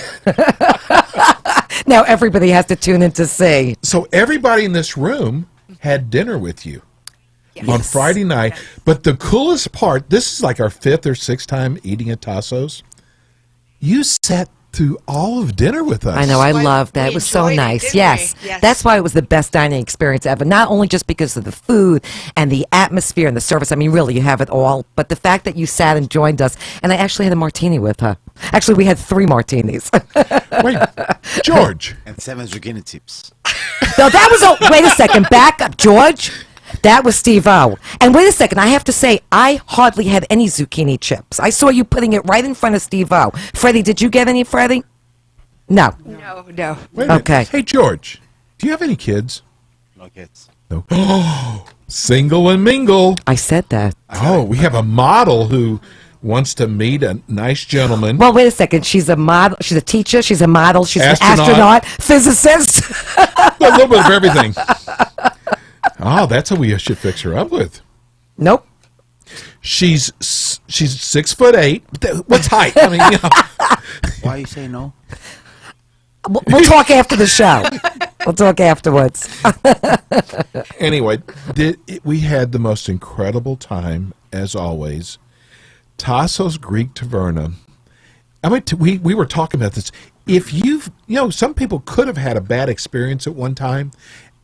Now everybody has to tune in to see. So everybody in this room had dinner with you on Friday night. Yes. But the coolest part, this is like our 5th or 6th time eating at Tassos. You sat through all of dinner with us. I know. I Why love that. we It was so enjoyed it, nice. didn't Yes. we? Yes. That's why it was the best dining experience ever. Not only just because of the food and the atmosphere and the service. I mean, really, you have it all. But the fact that you sat and joined us. And I actually had a martini with her. Actually, we had 3 martinis. Wait, George. And 7 zucchini chips. No, that was wait a second. Back up, George. That was Steve-O. And wait a second. I have to say, I hardly had any zucchini chips. I saw you putting it right in front of Steve-O. Freddie, did you get any, Freddie? No. No. Wait a minute. Okay. Hey, George, do you have any kids? No kids. No. Oh, single and mingle. I said that. Oh, we have a model who wants to meet a nice gentleman. Well, wait a second. She's a model. She's a teacher. She's a model. She's an Astronaut. astronaut, physicist. A little bit of everything. Oh, that's who we should fix her up with. Nope. She's 6'8". What's height? I mean, you know. Why you say no? We'll talk after the show. We'll talk afterwards. Anyway, we had the most incredible time as always. Thasos Greek Taverna. I mean, we were talking about this. If some people could have had a bad experience at one time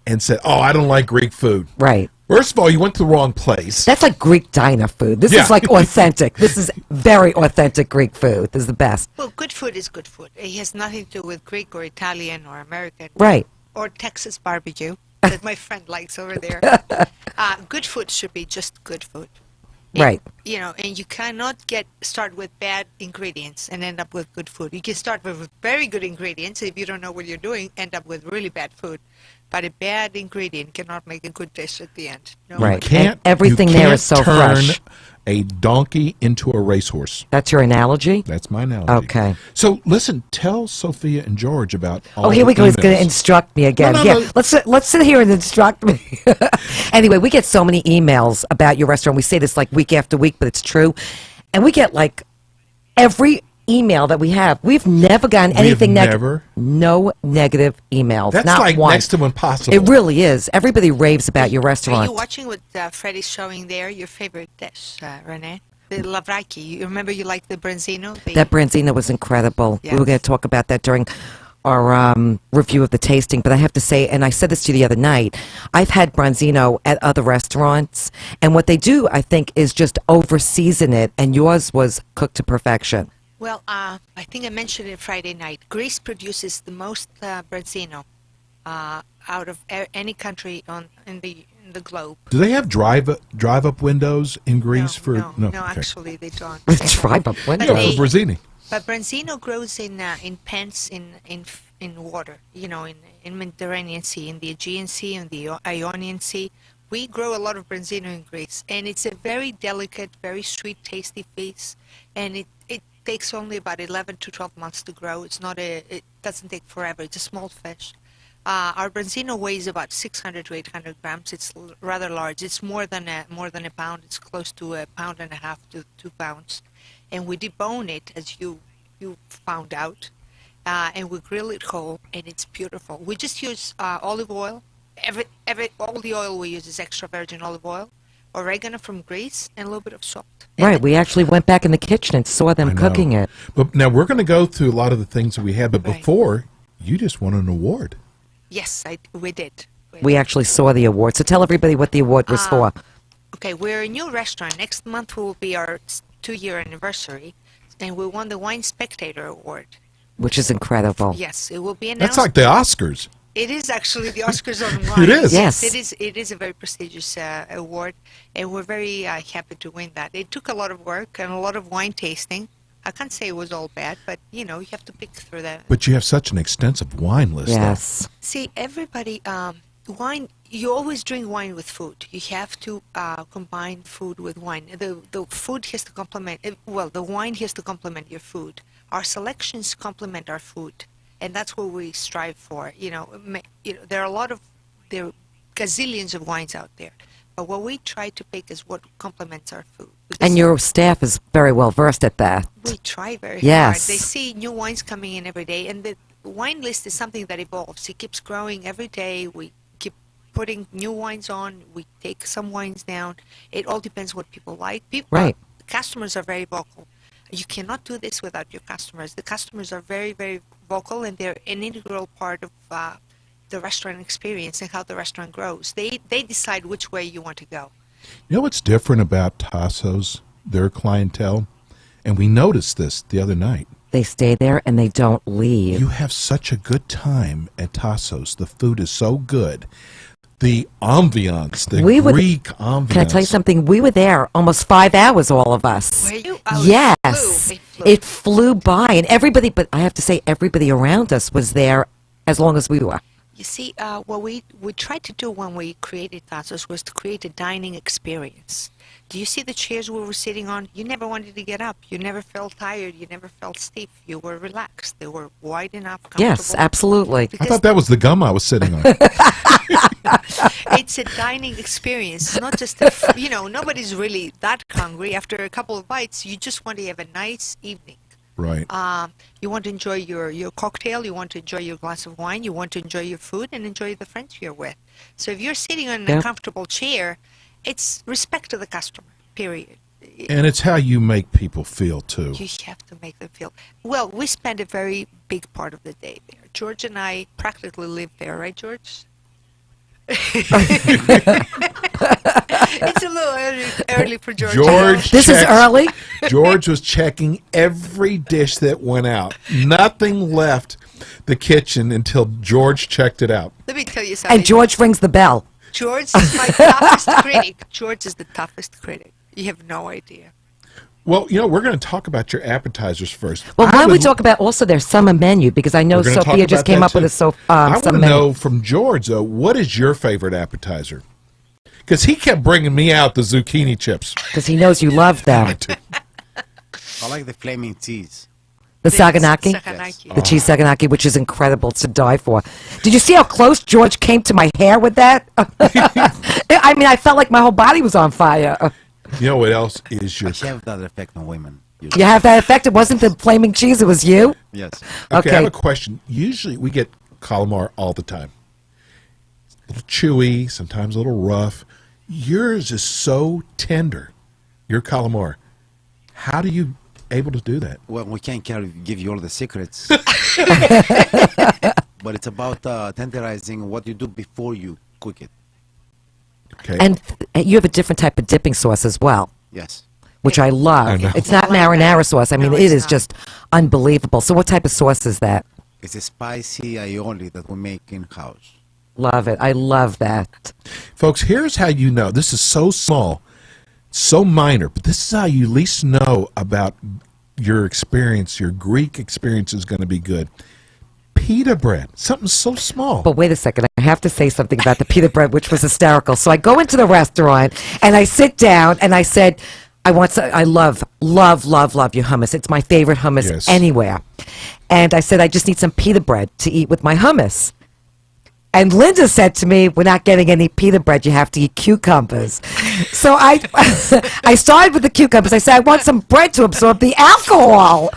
and said, "Oh, I don't like Greek food." Right. First of all, you went to the wrong place. That's like Greek diner food. This Yeah. is like authentic. This is very authentic Greek food. This is the best. Well, good food is good food. It has nothing to do with Greek or Italian or American. Right. Or Texas barbecue that my friend likes over there. Good food should be just good food. Right. And you cannot start with bad ingredients and end up with good food. You can start with very good ingredients. If you don't know what you're doing, end up with really bad food. But a bad ingredient cannot make a good dish at the end. No Right. way. And everything you there can't is so turn fresh. a donkey into a racehorse. That's your analogy? That's my analogy. Okay. So listen, tell Sophia and George about all Oh, here we the go. He's going to emails. instruct me again. No, Yeah, no. let's sit here and instruct me. Anyway, we get so many emails about your restaurant. We say this like week after week, but it's true. And we get like every email that we have. We've never gotten anything negative. never? No negative emails. That's not like one. next to impossible. It really is. Everybody raves about your Are restaurant. you watching what Freddie's showing there? Your favorite dish, Rene? The lavraki. You remember you like the branzino? That branzino was incredible. We were Yes. going to talk about that during our review of the tasting, but I have to say, and I said this to you the other night, I've had branzino at other restaurants, and what they do, I think, is just over-season it, and yours was cooked to perfection. Well, I think I mentioned it Friday night. Greece produces the most branzino out of any country in the globe. Do they have drive-up windows in Greece for no, okay. actually they don't. Drive up window. Yeah, They- for Brazzini. But branzino grows in pens in water, in Mediterranean Sea, in the Aegean Sea, in the Ionian Sea. We grow a lot of branzino in Greece, and it's a very delicate, very sweet, tasty fish, and it takes only about 11 to 12 months to grow. It doesn't take forever. It's a small fish. Our branzino weighs about 600 to 800 grams. It's rather large. It's more than a pound. It's close to a pound and a half to 2 pounds. And we debone it, as you found out, and we grill it whole, and it's beautiful. We just use olive oil. All the oil we use is extra virgin olive oil. oregano from Greece, and a little bit of salt. Right. We actually went back in the kitchen and saw them I know. cooking it. But now we're going to go through a lot of the things that we have. But Right. before, you just won an award. Yes, we did. We actually saw the award. So tell everybody what the award was for. Okay, we're a new restaurant. Next month will be our 2-year anniversary, and we won the Wine Spectator Award. Which is incredible. Yes, it will be announced. That's like the Oscars. It is actually the Oscars on wine. It is. Yes. It is a very prestigious award, and we're very happy to win that. It took a lot of work and a lot of wine tasting. I can't say it was all bad, but you have to pick through that. But you have such an extensive wine list. Yes. See, everybody, wine. You always drink wine with food. You have to combine food with wine. The food has to complement. The wine has to complement your food. Our selections complement our food, and that's what we strive for. There are there are gazillions of wines out there, but what we try to pick is what complements our food. And your staff is very well versed at that. We try very Yes. hard. They see new wines coming in every day, and the wine list is something that evolves. It keeps growing every day. We keep putting new wines on. We take some wines down. It all depends what people like. Right. Customers are very vocal. You cannot do this without your customers. The customers are very, very vocal, and they're an integral part of the restaurant experience and how the restaurant grows. They decide which way you want to go. You know what's different about Thasos, their clientele? And we noticed this the other night. They stay there and they don't leave. You have such a good time at Thasos. The food is so good. The ambiance, the Greek ambiance. Can I tell you something? We were there almost 5 hours, all of us. Were you? Oh, Yes. It flew by. And everybody, but I have to say, everybody around us was there as long as we were. You see, what we tried to do when we created Thasos was to create a dining experience. Do you see the chairs we were sitting on? You never wanted to get up. You never felt tired. You never felt stiff. You were relaxed. They were wide enough, comfortable. Yes, absolutely. I thought that was the gum I was sitting on. It's a dining experience. It's not just nobody's really that hungry. After a couple of bites, you just want to have a nice evening. Right. You want to enjoy your cocktail, you want to enjoy your glass of wine, you want to enjoy your food and enjoy the friends you're with. So if you're sitting on a comfortable chair, it's respect to the customer, period. And it's how you make people feel, too. You have to make them feel. Well, we spend a very big part of the day there. George and I practically live there, right, George? It's a little early for George. This is early. George was checking every dish that went out. Nothing left the kitchen until George checked it out. Let me tell you something. And George rings the bell. George is my toughest critic. George is the toughest critic. You have no idea. Well, we're going to talk about your appetizers first. Well, why don't we talk about also their summer menu? Because I know Sophia just came up with a I summer want to menu. know from George, though, what is your favorite appetizer? Because he kept bringing me out the zucchini chips. Because he knows you love them. I like the flaming cheese. The saganaki? Saganaki. The cheese saganaki, which is incredible to die for. Did you see how close George came to my hair with that? I mean, I felt like my whole body was on fire. You know what else is your... I have that effect on women. You have that effect? It wasn't the flaming cheese, it was you? Yes. Okay, I have a question. Usually we get calamar all the time. A little chewy, sometimes a little rough. Yours is so tender, your calamar. How do you able to do that? Well, we can't give you all the secrets. But it's about tenderizing what you do before you cook it. Okay. And you have a different type of dipping sauce as well. Yes. Which I love. I know. It's not marinara sauce. I mean, No, it it's is not. just unbelievable. So what type of sauce is that? It's a spicy aioli that we make in-house. Love it. I love that. Folks, here's how you know. This is so small, so minor, but this is how you at least know about your experience. Your Greek experience is going to be good. Pita bread, something so small. But wait a second. I have to say something about the pita bread, which was hysterical. So I go into the restaurant and I sit down and I said, I love your hummus. It's my favorite hummus anywhere. And I said, I just need some pita bread to eat with my hummus. And Linda said to me, we're not getting any pita bread. You have to eat cucumbers. So I started with the cucumbers. I said, I want some bread to absorb the alcohol.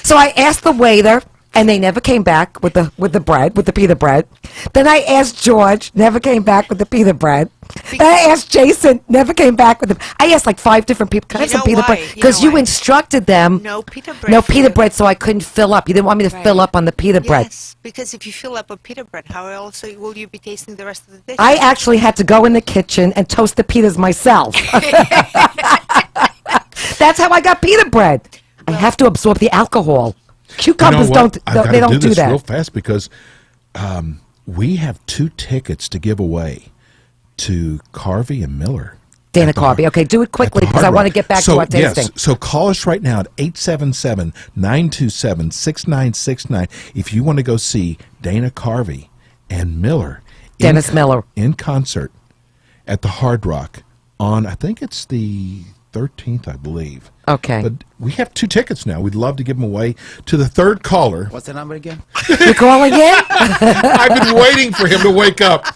So I asked the waiter, And they never came back with the bread, with the pita bread. Then I asked George, never came back with the pita bread. Then I asked Jason, never came back with the. I asked like 5 different people, can I have some pita bread? Because you instructed them. No pita bread. No pita bread, so I couldn't fill up. You didn't want me to fill up on the pita bread. Yes, because if you fill up on pita bread, how else will you be tasting the rest of the dish? I actually had to go in the kitchen and toast the pitas myself. That's how I got pita bread. I have to absorb the alcohol. Cucumbers don't they don't do this that. real fast because we have 2 tickets to give away to Carvey and Miller. Dana Carvey. Okay, do it quickly because I want to get back to our tasting. Yes, so call us right now at 877-927-6969 if you want to go see Dana Carvey and Miller. Dennis Miller. In concert at the Hard Rock on, I think it's the 13th, I believe. Okay. But we have 2 tickets now. We'd love to give them away to the 3rd caller. What's the number again? You're calling in? I've been waiting for him to wake up.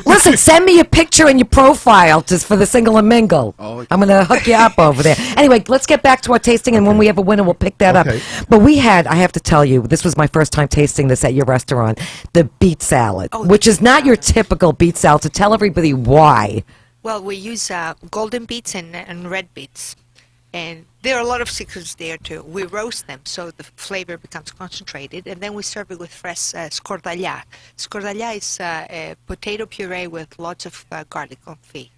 Listen, send me your picture and your profile just for the single and mingle. Oh, okay. I'm going to hook you up over there. Anyway, let's get back to our tasting, and when we have a winner, we'll pick that up. But we had, I have to tell you, this was my first time tasting this at your restaurant, the beet salad, which is not your typical beet salad. So tell everybody why. Well, we use golden beets and red beets. And there are a lot of secrets there too. We roast them so the flavor becomes concentrated, and then we serve it with fresh scordaglia. Scordaglia is a potato puree with lots of garlic confit,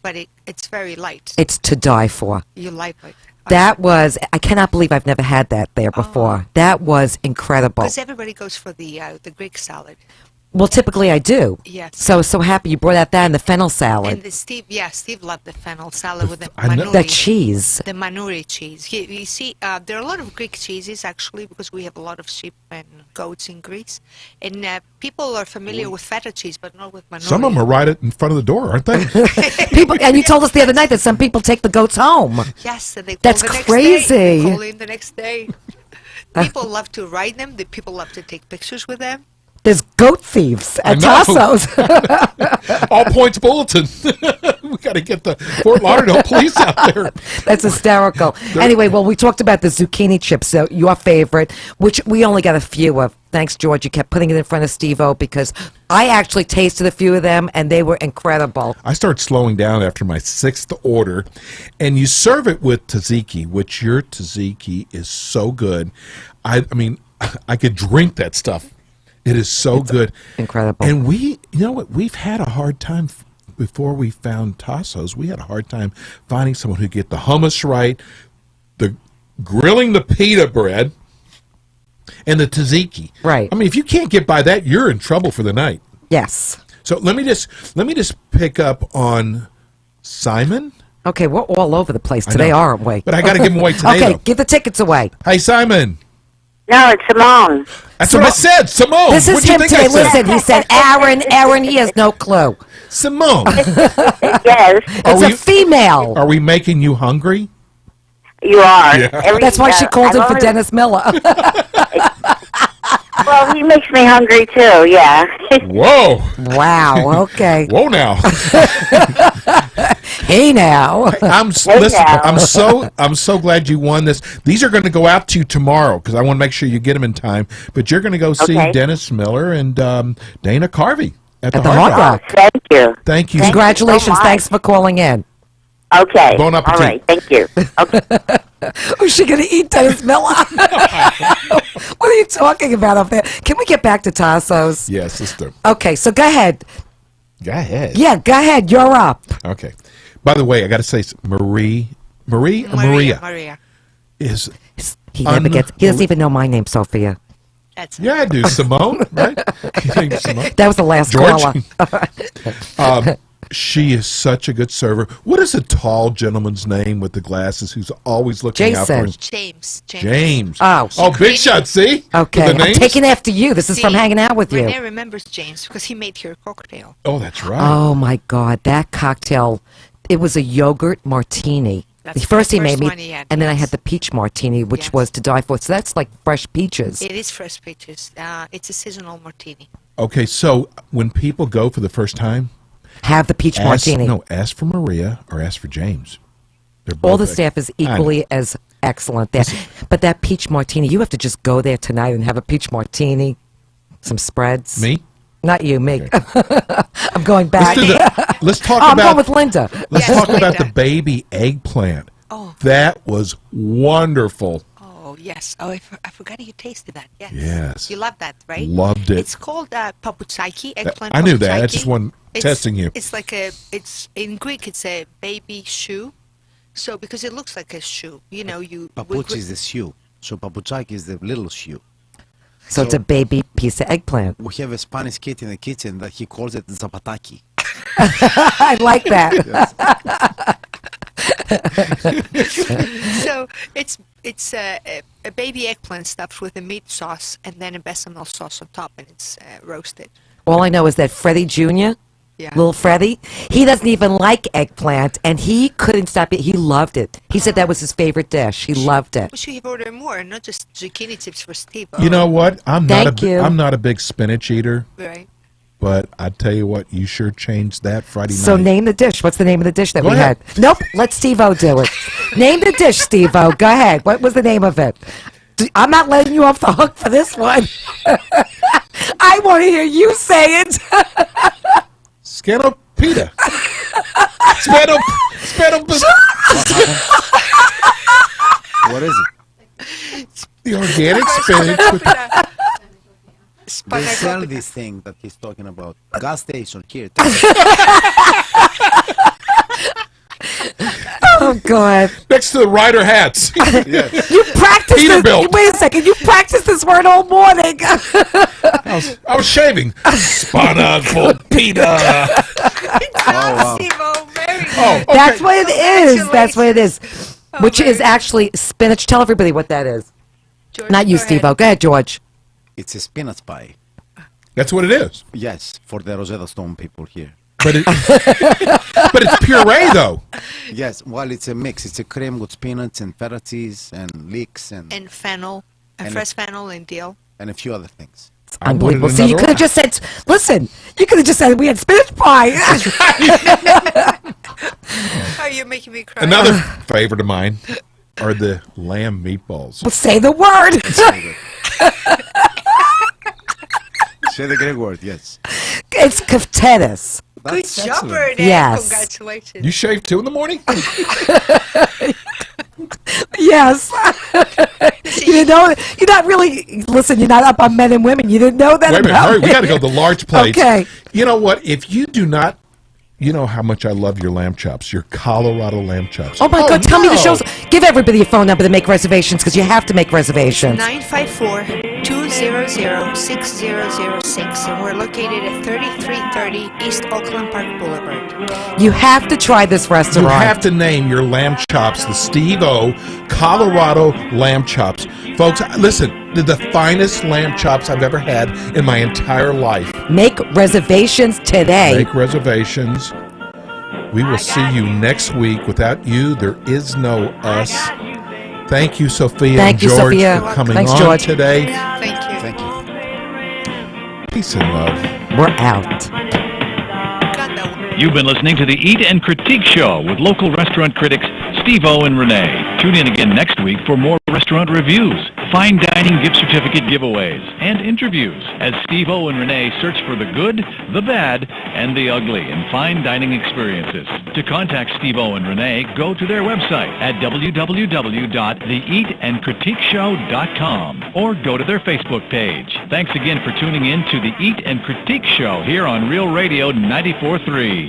but it's very light. It's to die for. You like it? That was, I cannot believe I've never had that there before. That was incredible. Because everybody goes for the Greek salad. Well, typically I do. Yes. So happy you brought out that and the fennel salad. And Steve loved the fennel salad with the manuri. The cheese. The manuri cheese. You see, there are a lot of Greek cheeses actually because we have a lot of sheep and goats in Greece, and people are familiar with feta cheese, but not with manuri. Some of them are right in front of the door, aren't they? People, and you told us the other night that some people take the goats home. Yes, and they call That's the next crazy. Day. They call in the next day. People love to ride them. The people love to take pictures with them. There's goat thieves at Thasos. All Points Bulletin. We got to get the Fort Lauderdale police out there. That's hysterical. Anyway, well, we talked about the zucchini chips, so your favorite, which we only got a few of. Thanks, George. You kept putting it in front of Steve-O because I actually tasted a few of them, and they were incredible. I started slowing down after my 6th order, and you serve it with tzatziki, which your tzatziki is so good. I mean, I could drink that stuff. It is so good. Incredible. And you know what? We've had a hard time before we found Thasos. We had a hard time finding someone who could get the hummus right, the grilling the pita bread, and the tzatziki. Right. I mean, if you can't get by that, you're in trouble for the night. Yes. So let me just pick up on Simon. Okay, we're all over the place today, aren't we? But I got to give them away today. Okay, though. give the tickets away. Hey, Simon. No, it's Simone. That's what I said, Simone. This is What'd you him think today. I said? Listen, he said Aaron, he has no clue. Simone. Yes. It's a female. Are we making you hungry? You are. Yeah. That's why she called him for Dennis Miller. Well, he makes me hungry too, yeah. Whoa. Wow, okay. Whoa now. Hey now. I'm so glad you won this. These are going to go out to you tomorrow because I want to make sure you get them in time. But you're going to go see Dennis Miller and Dana Carvey at the Hard Rock. Thank you. Thank you. Congratulations. Thanks for calling in. Okay. Bon appetit. All right. Thank you. Okay. Is she going to eat Dennis Miller? What are you talking about up there? Can we get back to Thasos? Yes, sister. Okay, so go ahead. Go ahead. Yeah, go ahead. You're up. Okay. By the way, I got to say, Maria is. He never gets. He doesn't even know my name, Sophia. Yeah, I do. Simone, right? Simone? That was the last George. caller. She is such a good server. What is a tall gentleman's name with the glasses who's always looking out for us? James. Oh, big shot, see? Okay, I'm taking after you. This is from hanging out with you. Rene remembers James because he made your cocktail. Oh, that's right. Oh, my God. That cocktail, it was a yogurt martini. First he made me, and then I had the peach martini, which was to die for. So that's like fresh peaches. It is fresh peaches. It's a seasonal martini. Okay, so when people go for the first time, have the peach martini. No, ask for Maria or ask for James. All the staff is equally as Excellent there. But that peach martini, you have to just go there tonight and have a peach martini, some spreads. Me? Not you, me. Okay. I'm going back. Let's talk I'm about. going with Linda. Let's talk about the baby eggplant. Oh, that was wonderful. Oh yes. Oh, I forgot you tasted that. Yes. Yes. You love that, right? Loved it. It's called paputsaki, eggplant. I knew that. I paputsaki. just wasn't testing you. It's like it's in Greek. It's a baby shoe. So because it looks like a shoe, you. Papuch is the shoe. So paputsaki is the little shoe. So it's a baby piece of eggplant. We have a Spanish kid in the kitchen that he calls it zapataki. I like that. So it's a baby eggplant stuffed with a meat sauce and then a bechamel sauce on top, and it's roasted. All I know is that Freddie Jr., little Freddie, he doesn't even like eggplant, and he couldn't stop it. He loved it. He said that was his favorite dish. He loved it. We should have ordered more, not just zucchini chips for Steve. You know what? I'm Thank you. not a big spinach eater. Right. But I tell you what, you sure changed that Friday night. So name the dish. What's the name of the dish that Go we ahead. had? Nope. Let Steve-O do it. Name the dish, Steve-O. Go ahead. What was the name of it? I'm not letting you off the hook for this one. I want to hear you say it. Scanopita. What is it? The organic spinach. They sell this thing that he's talking about. Gas station here. Oh, God. Next to the rider hats. Yes. You practiced Peterbilt. Wait a second. You practiced this word all morning. I was shaving. Spanakopita. wow. Steve-O, very good. Oh, okay. That's what it is. That's what it is. Which is actually spinach. Tell everybody what that is. George, Not you, go ahead. Steve-O. Go ahead, George. It's a spinach pie. That's what it is. Yes, for the Rosetta Stone people here. But it's puree though. Yes, well, it's a mix. It's a cream with spinach and feta cheese and leeks and fennel, and fresh fennel and dill. and a few other things. Unbelievable. See, you could have just said, listen, you could have just said we had spinach pie. Oh, you're making me cry. Another favorite of mine are the lamb meatballs. Well, say the word. Say the Greek word, yes. It's kaftetis. Good That's job, excellent. Rene. Yes. Congratulations. You shave 2 in the morning? Yes. You didn't know. You're not really. Listen, you're not up on men and women. You didn't know that. Wait a minute, about hurry. We me. got to go to the large plates. Okay. You know what? If you do not, you know how much I love your lamb chops, your Colorado lamb chops. Oh my God! Tell me the no. shows. Give everybody your phone number to make reservations because you have to make reservations. 954-200-6006, and we're located at 3330 East Oakland Park Boulevard. You have to try this You restaurant. have to name your lamb chops the Steve-O Colorado lamb chops. Folks, listen, they're the finest lamb chops I've ever had in my entire life. Make reservations today. Make reservations. We will see you next week. Without you, there is no us. Thank you, Sophia Thank and you, George, Sophia. for coming Thanks, on George. today. Thank you. Thank you. Peace and love. We're out. You've been listening to the Eat and Critique Show with local restaurant critics Steve-O and Rene. Tune in again next week for more restaurant reviews, fine dining gift certificate giveaways, and interviews as Steve-O and Rene search for the good, the bad, and the ugly in fine dining experiences. To contact Steve-O and Rene, go to their website at www.theeatandcritiqueshow.com or go to their Facebook page. Thanks again for tuning in to the Eat and Critique Show here on Real Radio 94.3.